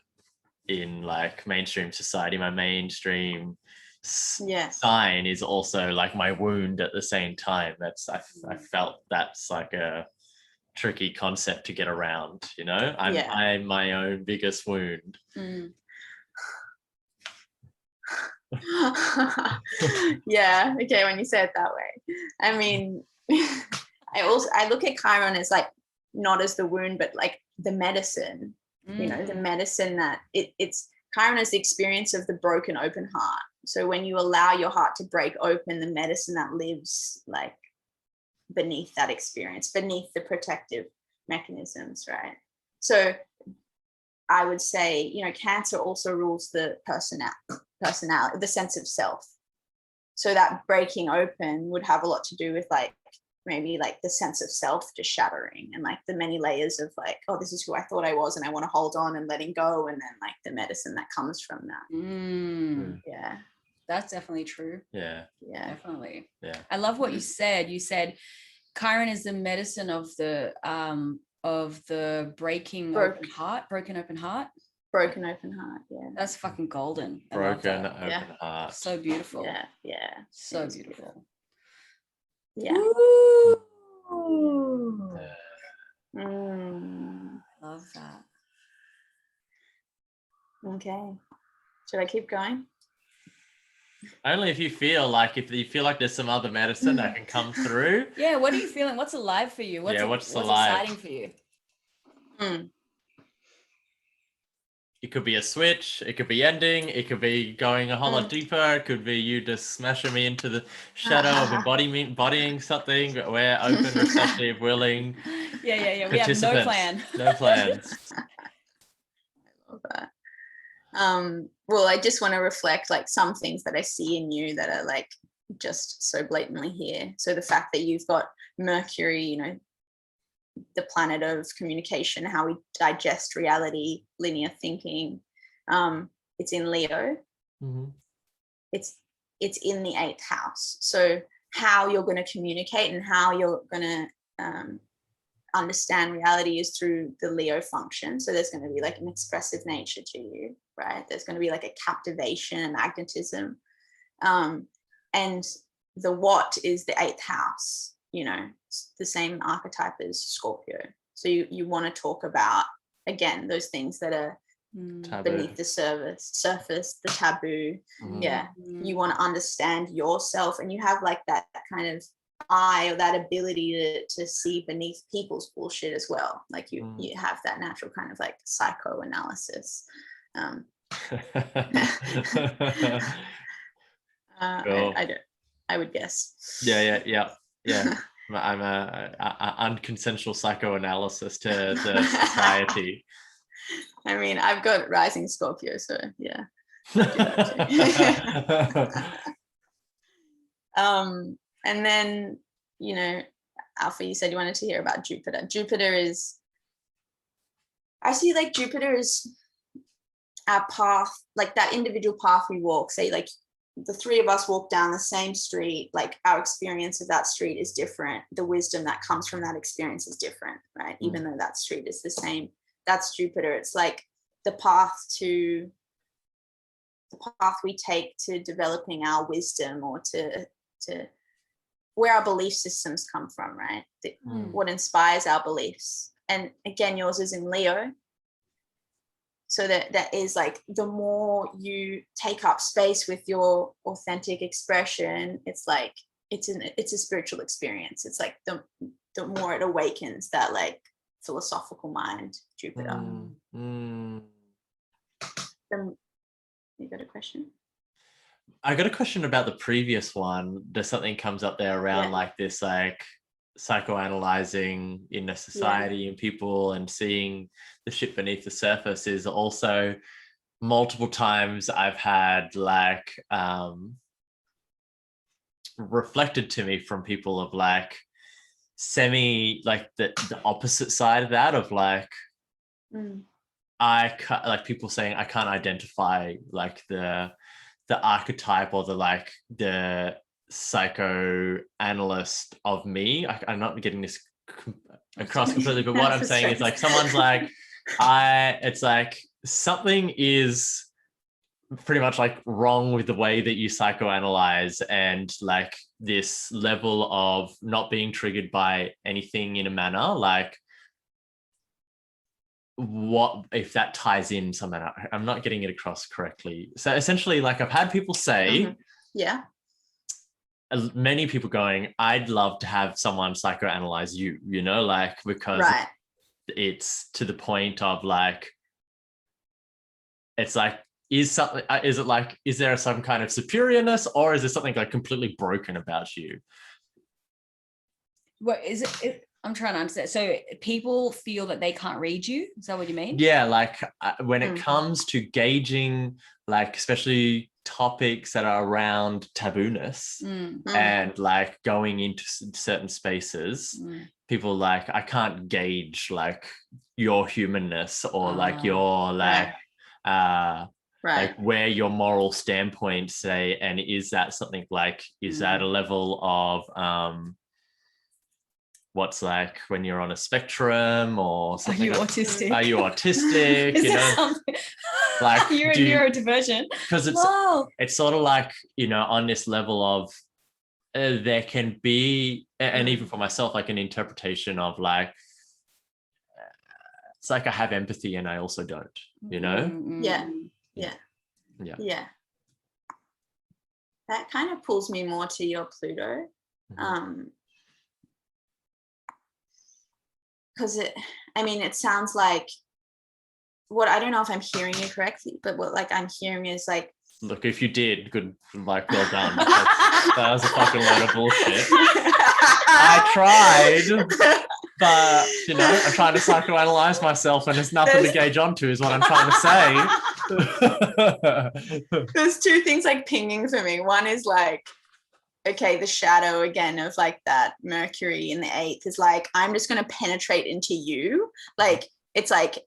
in like mainstream society, my mainstream sign is also like my wound at the same time. That's I felt that's like a tricky concept to get around, you know. I'm my own biggest wound. Yeah, okay, when you say it that way. I mean, I look at Chiron as like not as the wound, but like the medicine, you know, the medicine that it's Chiron is the experience of the broken open heart. So when you allow your heart to break open, the medicine that lives like beneath that experience, beneath the protective mechanisms, right? So I would say, you know, Cancer also rules the personality, the sense of self. So that breaking open would have a lot to do with like maybe like the sense of self just shattering, and like the many layers of like, oh, this is who I thought I was and I want to hold on, and letting go, and then like the medicine that comes from that. Yeah, that's definitely true. Yeah Definitely. Yeah, I love what you said. You said Chiron is the medicine of the broken open heart. Yeah, that's fucking golden. Broken open heart, so beautiful. Yeah, so beautiful. Yeah. Love that. Okay, should I keep going? Only if you feel like there's some other medicine that can come through. Yeah, what are you feeling? What's alive for you? What's exciting for you? It could be a switch, it could be ending, it could be going a whole lot deeper, it could be you just smashing me into the shadow of embodying something. We're open, receptive, willing. Yeah. We have no plan. No plans. I love that. Well, I just want to reflect like some things that I see in you that are like just so blatantly here. So the fact that you've got Mercury, you know, the planet of communication, how we digest reality, linear thinking, it's in Leo. It's in the 8th house. So how you're going to communicate and how you're going to understand reality is through the Leo function. So there's going to be like an expressive nature to you, right? There's going to be like a captivation, a magnetism, and the what is the 8th house. You know, it's the same archetype as Scorpio. So you want to talk about, again, those things that are beneath the surface, the taboo. You want to understand yourself, and you have like that kind of eye or that ability to see beneath people's bullshit as well. Like you have that natural kind of like psychoanalysis. I would guess. Yeah. I'm a unconsensual psychoanalysis to the society. I mean, I've got rising Scorpio, so yeah. And then, you know, Alpha, you said you wanted to hear about Jupiter. I see like Jupiter is our path, like that individual path we walk. Say like the three of us walk down the same street, like our experience of that street is different. The wisdom that comes from that experience is different, right? Even though that street is the same. That's Jupiter. It's like the path we take to developing our wisdom, or to where our belief systems come from, right? What inspires our beliefs. And again, yours is in Leo. So that is like, the more you take up space with your authentic expression, it's like it's a spiritual experience. It's like the more it awakens that like philosophical mind, Jupiter. You got a question? I got a question about the previous one. There's something comes up there around like this, like psychoanalyzing in a society and people and seeing the shit beneath the surface is also multiple times I've had like reflected to me from people of like semi like the opposite side of that of like like people saying I can't identify like the archetype or the psychoanalyst of me. I'm not getting this across completely, but what I'm saying is like someone's like it's like something is pretty much like wrong with the way that you psychoanalyze, and like this level of not being triggered by anything in a manner, like what if that ties in somehow? I'm not getting it across correctly. So essentially, like I've had people say, many people going, I'd love to have someone psychoanalyze you, you know, like because it's to the point of like, it's like, is there some kind of superiorness, or is there something like completely broken about you? What is it? I'm trying to understand. So people feel that they can't read you. Is that what you mean? Yeah, like when it comes to gauging, like especially topics that are around tabooness and like going into certain spaces, people like, I can't gauge like your humanness or like your like like where your moral standpoint say, and is that something like, is that a level of what's like when you're on a spectrum or something? Are you autistic? Are you autistic? Is you know, something? like you're a neurodivergent. Because it's sort of like, you know, on this level of there can be, and even for myself, like an interpretation of like, it's like I have empathy and I also don't, you know? Yeah. That kind of pulls me more to your Pluto. Because it sounds like I don't know if I'm hearing you correctly, but what like I'm hearing is like, look, if you did, good, like, well done. That was a fucking load of bullshit. I tried, but you know, I'm trying to psychoanalyze myself, and there's nothing to gauge onto, is what I'm trying to say. There's two things like pinging for me. One is like, okay, the shadow again of like that Mercury in the 8th is like, I'm just going to penetrate into you. Like, it's like,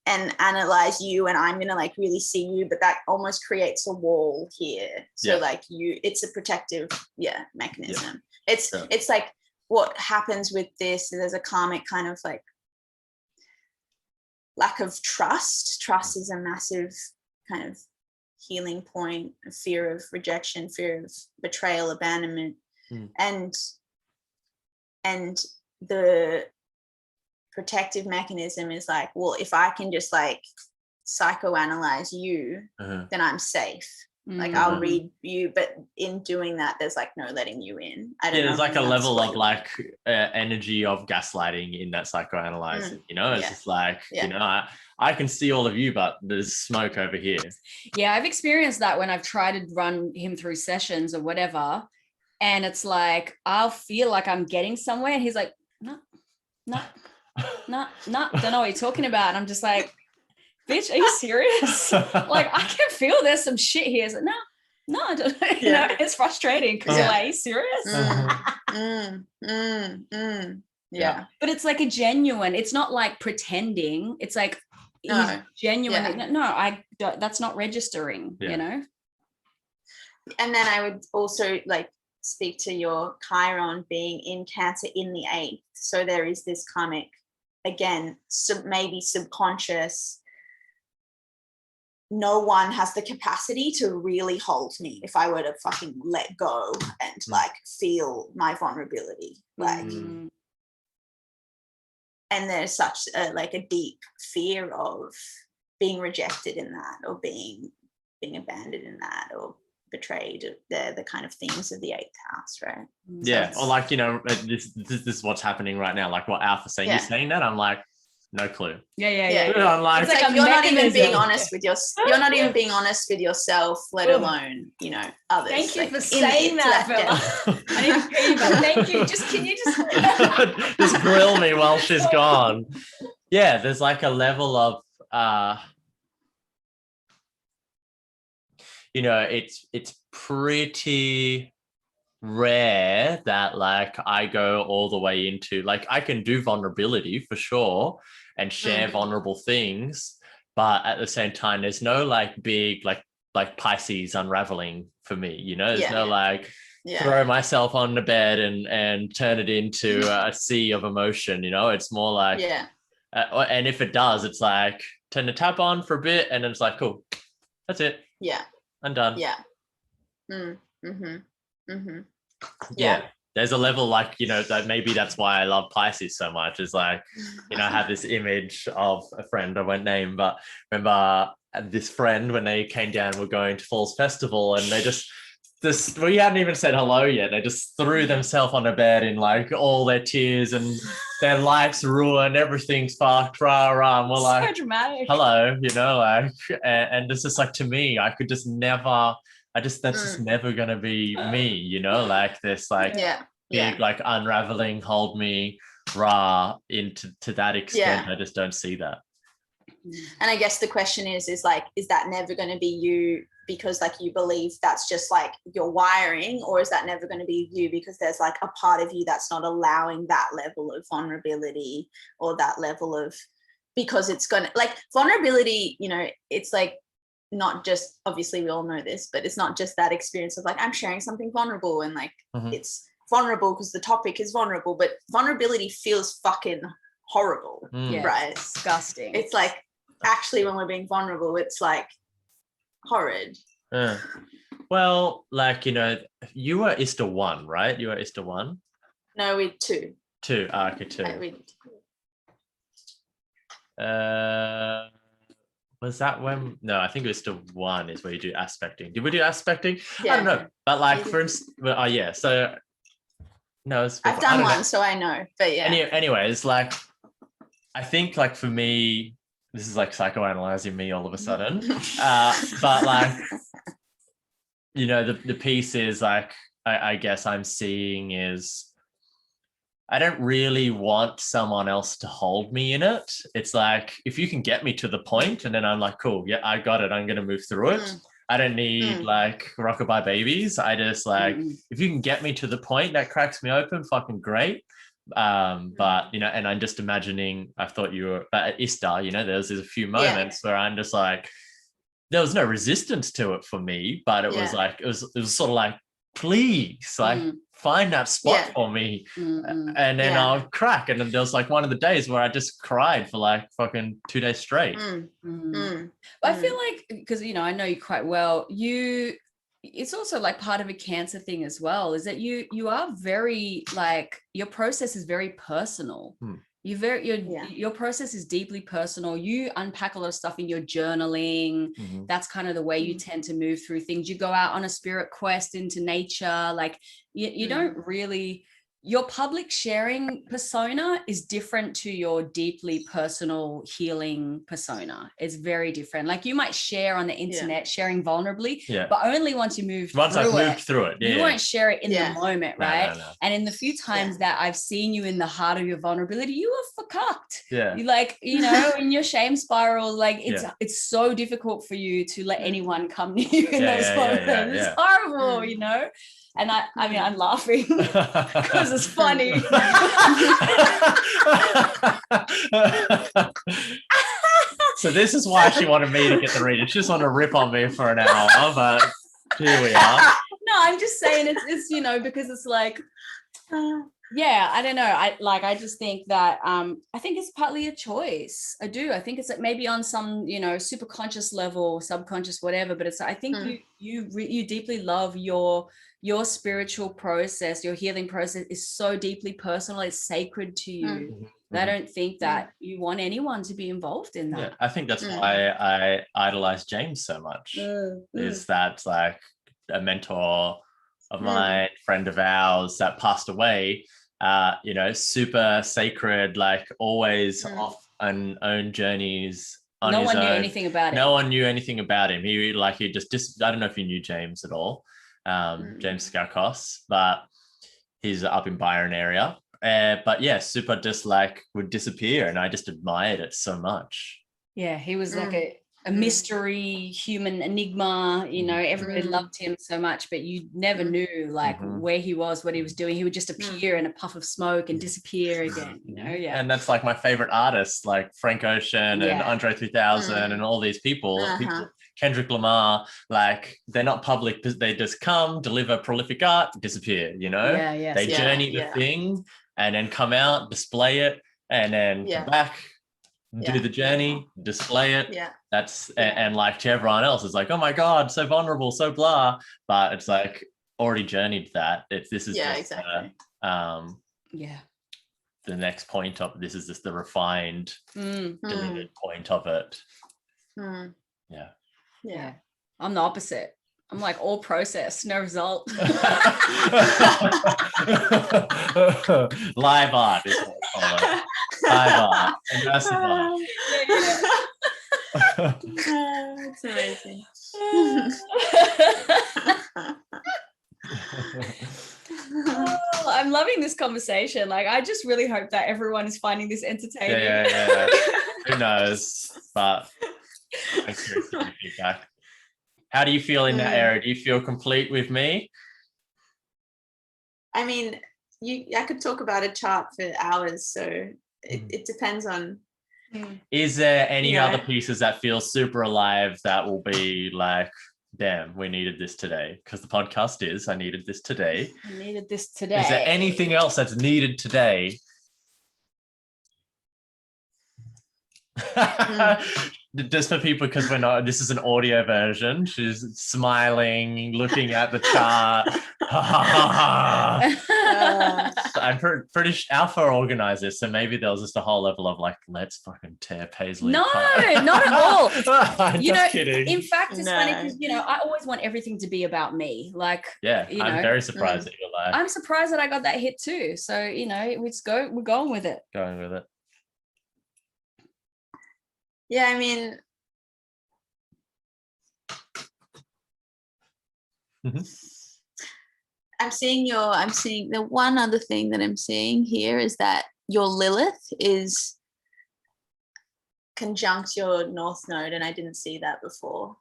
and analyze you, and I'm going to like really see you, but that almost creates a wall here. So like it's a protective, mechanism. It's like what happens with this, there's a karmic kind of like lack of trust. Trust is a massive kind of healing point, a fear of rejection, fear of betrayal, abandonment, and the protective mechanism is like, well, if I can just like psychoanalyze you, then I'm safe. Like I'll read you, but in doing that, there's like no letting you in. I don't know. There's like a level of like energy of gaslighting in that psychoanalyzing, you know, it's just like, you know, I can see all of you, but there's smoke over here. Yeah, I've experienced that when I've tried to run him through sessions or whatever. And it's like, I'll feel like I'm getting somewhere. And he's like, no, don't know what you're talking about. And I'm just like, bitch, are you serious? Like, I can feel there's some shit here. It's like, no, I don't know. You know, it's frustrating because you're like, are you serious? Yeah. But it's like a genuine, it's not like pretending. It's like, he's genuine. No, that's not registering, you know? And then I would also like speak to your Chiron being in Cancer in the 8th. So there is this karmic, again, maybe subconscious, no one has the capacity to really hold me if I were to fucking let go and like feel my vulnerability. Like, and there's such a deep fear of being rejected in that, or being abandoned in that, or betrayed. They're the kind of themes of the 8th house, right? Yeah, or like, you know, this is what's happening right now, like what Alpha's saying. You're saying that, I'm like, no clue. Yeah. Online. It's like you're not even being honest with you're not even being honest with yourself, let alone, you know, others. Thank you like, for saying that, Bella. I need to hear you, but thank you. Can you just grill me while she's gone? Yeah, there's like a level of you know, it's pretty rare that like I go all the way into, like, I can do vulnerability for sure and share vulnerable things, but at the same time there's no like big like Pisces unraveling for me, you know. There's no like throw myself on the bed and turn it into a sea of emotion, you know. It's more like and if it does, it's like turn the tap on for a bit and then it's like, cool, that's it, I'm done. Yeah, there's a level, like, you know, that maybe that's why I love Pisces so much, is like, you know, I have this image of a friend, I won't name, but remember this friend when they came down, we're going to Falls Festival, and they just we hadn't even said hello yet, they just threw themselves on the bed in like all their tears and their life's ruined, everything's fucked, and we're like, so dramatic. Hello, you know, like, and it's just like, to me, I could just never, that's just never gonna be me, you know, like this, like big, like unraveling, hold me, into to that extent. I just don't see that. And I guess the question is like, is that never going to be you because like you believe that's just like your wiring, or is that never going to be you because there's like a part of you that's not allowing that level of vulnerability, or that level of, because it's going to, like, vulnerability, you know, it's like, not just, obviously we all know this, but it's not just that experience of like, I'm sharing something vulnerable and like it's vulnerable because the topic is vulnerable, but vulnerability feels fucking horrible, right? Disgusting. It's like, actually when we're being vulnerable, it's like horrid. Well, like, you know, you were ISTA 1, right? You were ISTA 1? No, we're 2. 2, okay, 2. Was that when? No, I think it was still 1 is where you do aspecting. Did we do aspecting? I don't know. But like, for instance, so no, I've done 1, so I know. But yeah. Anyways, like, I think like for me, this is like psychoanalyzing me all of a sudden. But like, you know, the piece is like, I guess I'm seeing is, I don't really want someone else to hold me in it. It's like, if you can get me to the point, and then I'm like, cool, yeah, I got it, I'm going to move through it. I don't need like rockabye babies. I just like, if you can get me to the point that cracks me open, fucking great. But, you know, and I'm just imagining, I thought you were, but at ISTA, you know, there's a few moments where I'm just like, there was no resistance to it for me, but it was like, it was sort of like, please, like, find that spot for me, and then I'll crack. And then there was like one of the days where I just cried for like fucking 2 days straight. I feel like, because, you know, I know you quite well, it's also like part of a Cancer thing as well, is that you are very, like, your process is very personal. Your process is deeply personal. You unpack a lot of stuff in your journaling. That's kind of the way you tend to move through things. You go out on a spirit quest into nature. Like, you don't really, your public sharing persona is different to your deeply personal healing persona. It's very different. Like, you might share on the internet, sharing vulnerably, but only once you move through it. You won't share it in the moment, right? No. And in the few times that I've seen you in the heart of your vulnerability, you were fucked. You, like, you know, in your shame spiral, like, it's so difficult for you to let anyone come near you in those moments. It's horrible, you know? And I mean, I'm laughing because it's funny. So this is why she wanted me to get the reading. She just wanted to rip on me for an hour, but here we are. No, I'm just saying it's you know, because it's like, I don't know. I just think that I think it's partly a choice. I do. I think it's like maybe on some, you know, super conscious level, subconscious, whatever. But it's, I think you deeply love your spiritual process. Your healing process is so deeply personal. It's sacred to you. I don't think that you want anyone to be involved in that. Yeah, I think that's why I idolize James so much. Is that like a mentor of mine, friend of ours that passed away, you know, super sacred, like always own journeys on no his one knew own. anything about No him. one knew anything about him. He just I don't know if you knew James at all, James Skarkos, but he's up in Byron area. But yeah, super just like would disappear, and I just admired it so much. Yeah, he was like a mystery human enigma, you know, everybody loved him so much, but you never knew like where he was, what he was doing. He would just appear in a puff of smoke and disappear again, you know. Yeah. And that's like my favorite artists, like Frank Ocean and Andre 3000 and all these people, Kendrick Lamar, like they're not public, they just come, deliver prolific art, disappear, you know. They journey the thing and then come out, display it, and then come back, do the journey, display it. That's and like to everyone else, it's like, oh my god, so vulnerable, so blah. But it's like already journeyed that. This is just exactly. The next point of this is just the refined, delivered point of it. Yeah. I'm the opposite. I'm like all process, no result. Live art is what we call it. Live art, immersive art. It's amazing. Oh, I'm loving this conversation. Like, I just really hope that everyone is finding this entertaining. Yeah. Who knows? But thanks for your feedback. How do you feel in that area? Do you feel complete with me? I mean, I could talk about a chart for hours, so it depends on. Is there any other pieces that feel super alive that will be like, damn, we needed this today? Because the podcast is, I needed this today. I needed this today. Is there anything else that's needed today? Just for people, because this is an audio version. She's smiling, looking at the chart. I'm pretty Alpha organized this, so maybe there was just a whole level of like, let's fucking tear Paisley apart. Not at all. I'm just kidding. In fact, it's funny because I always want everything to be about me. Like, I'm very surprised that you're like. I'm surprised that I got that hit too. So we're going with it. Going with it. Yeah, I mean, I'm seeing the one other thing that I'm seeing here is that your Lilith is conjunct your North Node, and I didn't see that before.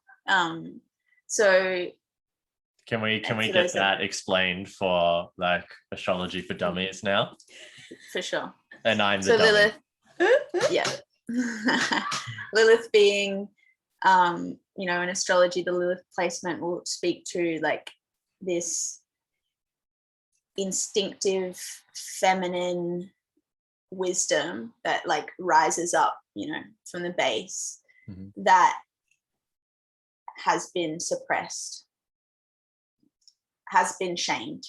So can we get that explained for like astrology for dummies now? For sure. And I'm the dummy. Lilith, yeah. Lilith being in astrology, the Lilith placement will speak to like this instinctive feminine wisdom that like rises up from the base that has been suppressed, has been shamed.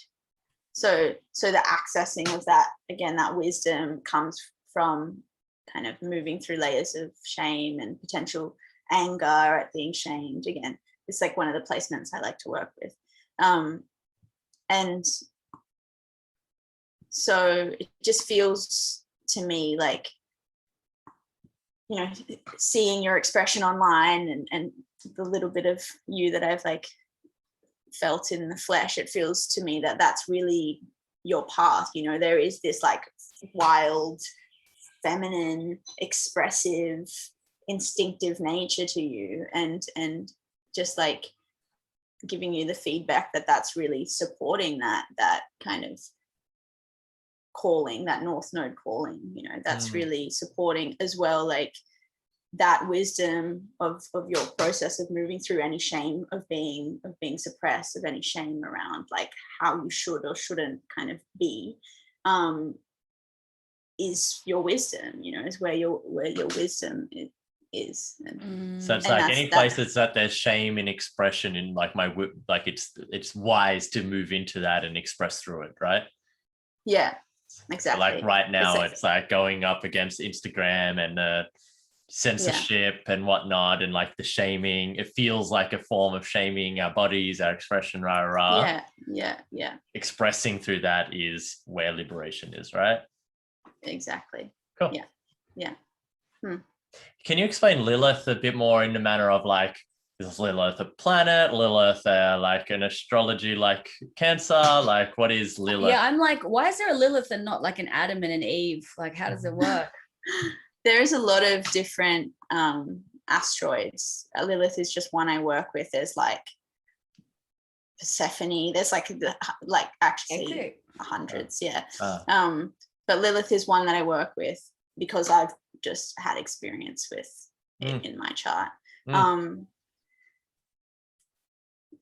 So the accessing of that, again, that wisdom comes from kind of moving through layers of shame and potential anger at being shamed. Again, it's like one of the placements I like to work with. And so it just feels to me like, seeing your expression online and the little bit of you that I've like felt in the flesh, it feels to me that that's really your path. There is this like wild, feminine, expressive, instinctive nature to you, and just like giving you the feedback that that's really supporting that kind of calling, that North Node calling, that's really supporting as well, like that wisdom of your process of moving through any shame of being suppressed, of any shame around like how you should or shouldn't kind of be, is your wisdom, is where your wisdom is. So it's like any place that's that there's shame in expression in like like it's wise to move into that and express through it, right? Yeah, exactly. Like right now it's like going up against Instagram and censorship and whatnot, and like the shaming, it feels like a form of shaming our bodies, our expression, yeah expressing through that is where liberation is, right? Exactly. Cool. Yeah Can you explain Lilith a bit more in the manner of like, is Lilith a planet? Lilith like an astrology like Cancer? Like, what is Lilith? Yeah, I'm like, why is there a Lilith and not like an Adam and an Eve? Like, how does it work? There's a lot of different asteroids. Lilith is just one I work with. There's like Persephone. There's like actually hundreds. Yeah. But Lilith is one that I work with because I've just had experience with it in my chart.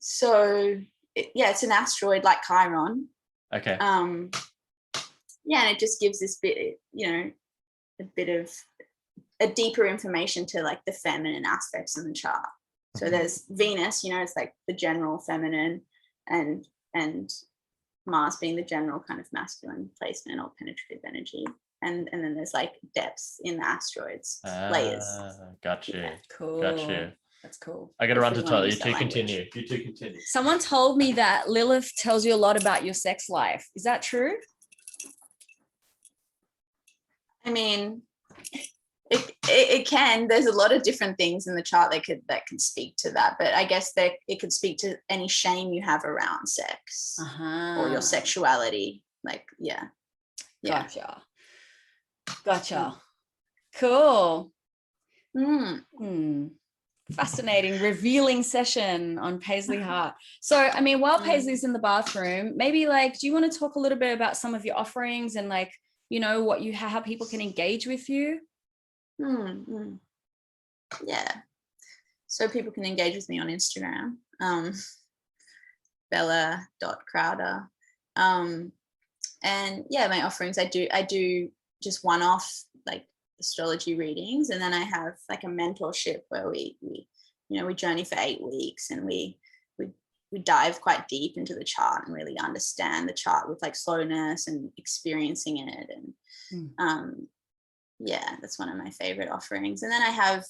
So it's an asteroid like Chiron. Okay. And it just gives this bit, a bit of a deeper information to like the feminine aspects of the chart. So there's Venus, it's like the general feminine, and Mars being the general kind of masculine placement or penetrative energy. And then there's like depths in the asteroids, layers. Got you. Yeah, cool. Got you. That's cool. I got to run to toilet. You two continue. Someone told me that Lilith tells you a lot about your sex life. Is that true? I mean, it can. There's a lot of different things in the chart that can speak to that, but I guess that it could speak to any shame you have around sex or your sexuality. Like, yeah. Gotcha. Cool. Fascinating, revealing session on Paisley Heart. So, I mean, while Paisley's in the bathroom, maybe like, do you want to talk a little bit about some of your offerings and like, what you how people can engage with you? Yeah. So people can engage with me on Instagram, Bela.Crowder. And yeah, my offerings, I do just one-off like astrology readings, and then I have like a mentorship where we journey for 8 weeks, and we dive quite deep into the chart and really understand the chart with like slowness and experiencing it. And that's one of my favorite offerings. And then I have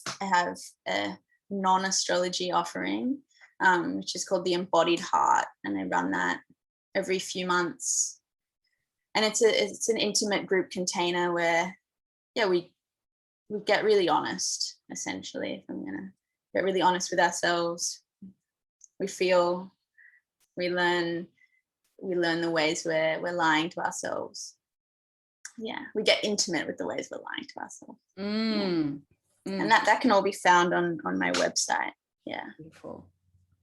a non-astrology offering, which is called the Embodied Heart, and I run that every few months. And it's an intimate group container where we get really honest, essentially. If I'm gonna get really honest with ourselves, we feel, we learn the ways we're lying to ourselves. We get intimate with the ways we're lying to ourselves. And that can all be found on my website.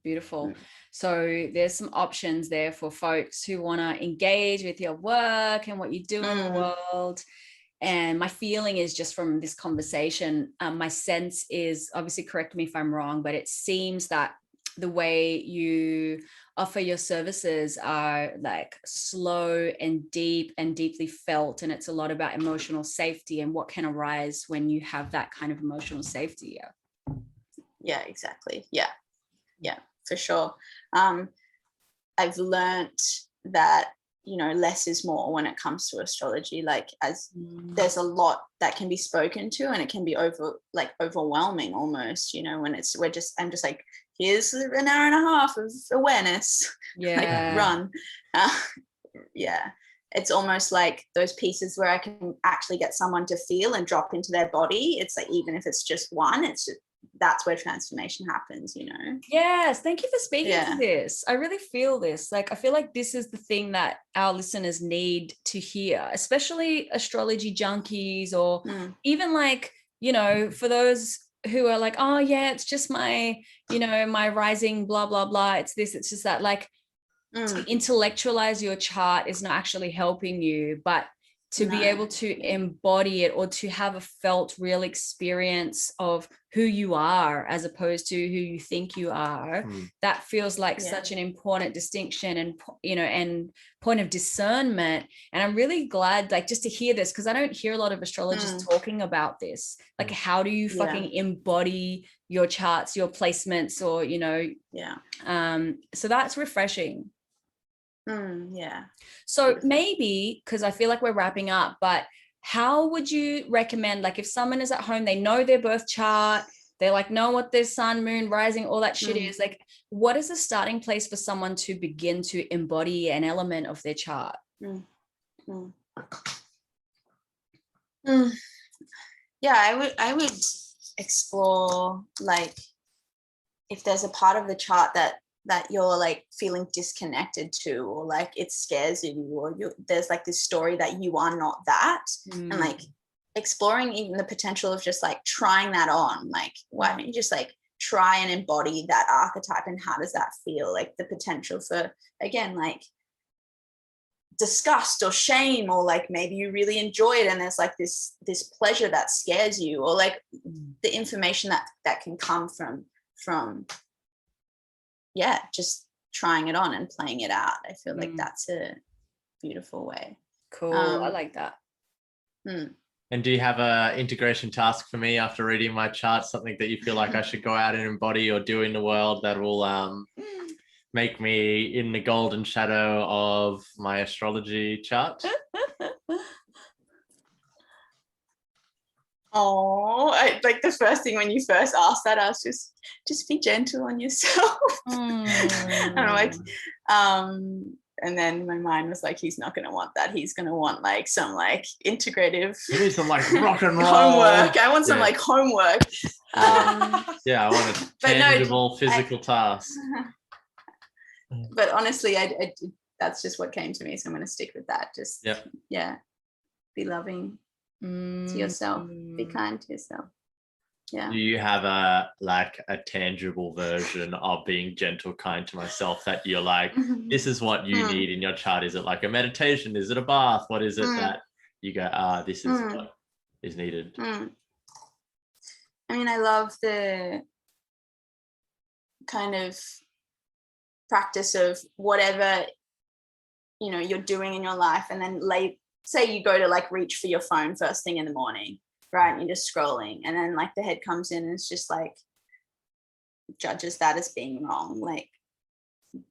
Beautiful. So there's some options there for folks who want to engage with your work and what you do in the world. And my feeling is, just from this conversation, my sense is, obviously correct me if I'm wrong, but it seems that the way you offer your services are like slow and deep and deeply felt. And it's a lot about emotional safety and what can arise when you have that kind of emotional safety. Yeah, exactly. Yeah, for sure. I've learned that, less is more when it comes to astrology. Like, as there's a lot that can be spoken to, and it can be overwhelming almost, when I'm just like, here's an hour and a half of awareness. Like, run. It's almost like those pieces where I can actually get someone to feel and drop into their body. It's like, even if it's just one, that's where transformation happens, Yes, thank you for speaking to this. I really feel this. Like, I feel like this is the thing that our listeners need to hear, especially astrology junkies, or even like, for those who are like, oh yeah, it's just my, my rising, blah, blah, blah. It's this, it's just that. Like, to intellectualize your chart is not actually helping you, but to be able to embody it, or to have a felt real experience of who you are as opposed to who you think you are, that feels like such an important distinction and, and point of discernment. And I'm really glad, like, just to hear this, because I don't hear a lot of astrologers talking about this. Like, how do you fucking embody your charts, your placements, or, so that's refreshing. So maybe, because I feel like we're wrapping up, but how would you recommend, like, if someone is at home, they know their birth chart, they like know what their sun, moon, rising, all that shit is, like, what is the starting place for someone to begin to embody an element of their chart? Yeah, I would explore, like, if there's a part of the chart that you're like feeling disconnected to, or like it scares you, or there's like this story that you are not that, and like exploring even the potential of just like trying that on. Like, why don't you just like try and embody that archetype, and how does that feel? Like the potential for, again, like disgust or shame, or like maybe you really enjoy it and there's like this pleasure that scares you, or like the information that can come from just trying it on and playing it out. I feel like that's a beautiful way. Cool. I like that. And do you have a integration task for me after reading my chart, something that you feel like I should go out and embody or do in the world that will make me in the golden shadow of my astrology chart? Oh, like the first thing when you first asked that, I was just be gentle on yourself. And I'm like, and then my mind was like, he's not going to want that. He's going to want like some like integrative. You need some like rock and roll homework. I want some like homework. Yeah, I want a tangible physical task. But honestly, I that's just what came to me, so I'm going to stick with that. Just be loving to yourself, be kind to yourself. Yeah. Do you have a tangible version of being gentle, kind to myself that you're like, this is what you need in your chart? Is it like a meditation? Is it a bath? What is it that you go, this is what is needed? I mean, I love the kind of practice of whatever, you know, you're doing in your life, and then say you go to like reach for your phone first thing in the morning, right? And you're just scrolling, and then like the head comes in and it's just like judges that as being wrong. Like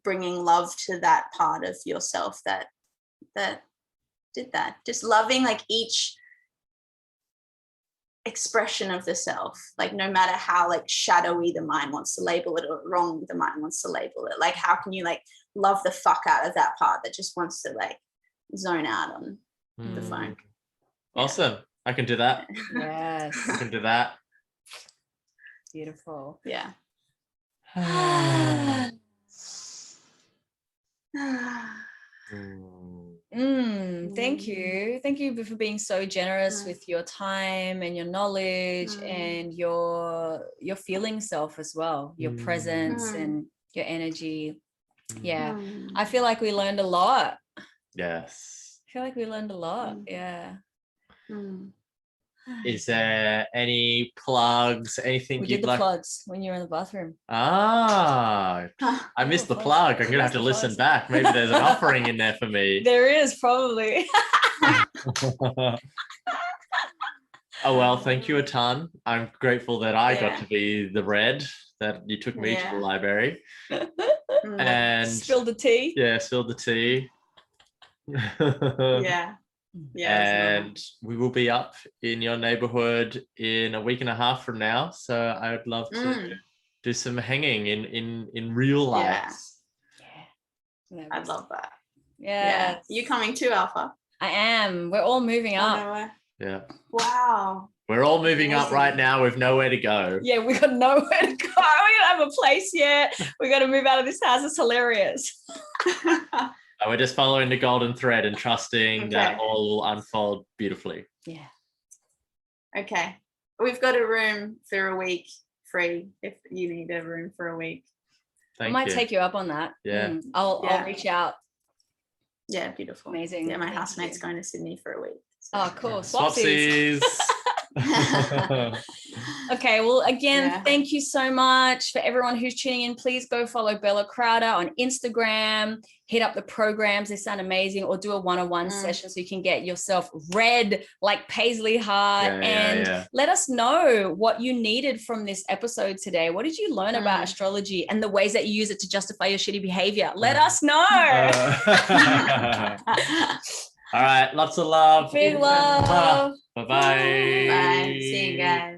bringing love to that part of yourself that did that. Just loving like each expression of the self, like no matter how like shadowy the mind wants to label it, or wrong the mind wants to label it. Like how can you like love the fuck out of that part that just wants to like zone out on the phone? Awesome. I can do that. Yes. I can do that. Beautiful. Yeah. Thank you. Thank you for being so generous with your time and your knowledge and your feeling self as well, your presence and your energy. Yeah. I feel like we learned a lot. Yes. I feel like we learned a lot. Yeah. Is there any plugs, anything we you'd did the like? Plugs when you were in the bathroom. I missed the plug. I'm gonna have to listen back. Maybe there's an offering in there for me. There is probably. Oh well, thank you a ton. I'm grateful that I got to be the red that you took me to the library. And spilled the tea. Yeah, spilled the tea. And we will be up in your neighborhood in a week and a half from now. So I would love to do some hanging in real life. Yeah. I'd love that. Yeah. You coming too, Alpha? I am. We're all moving up. Nowhere. Yeah. Wow. We're all moving up right now with nowhere to go. Yeah, we got nowhere to go. We don't have a place yet. We got to move out of this house. It's hilarious. We're just following the golden thread and trusting that all will unfold beautifully. Yeah. Okay. We've got a room for a week free if you need a room for a week. I might take you up on that. Yeah. I'll reach out. Yeah, beautiful. Amazing. Yeah, my housemate's going to Sydney for a week. So. Oh, cool. Swapsies. Okay, well, again, thank you so much for everyone who's tuning in. Please go follow Bela Crowder on Instagram, hit up the programs, they sound amazing, or do a one-on-one session so you can get yourself read like Paisley Heart. Let us know what you needed from this episode today. What did you learn about astrology and the ways that you use it to justify your shitty behavior? Let us know. All right, lots of love. Big love. Bye-bye. Bye. See you guys.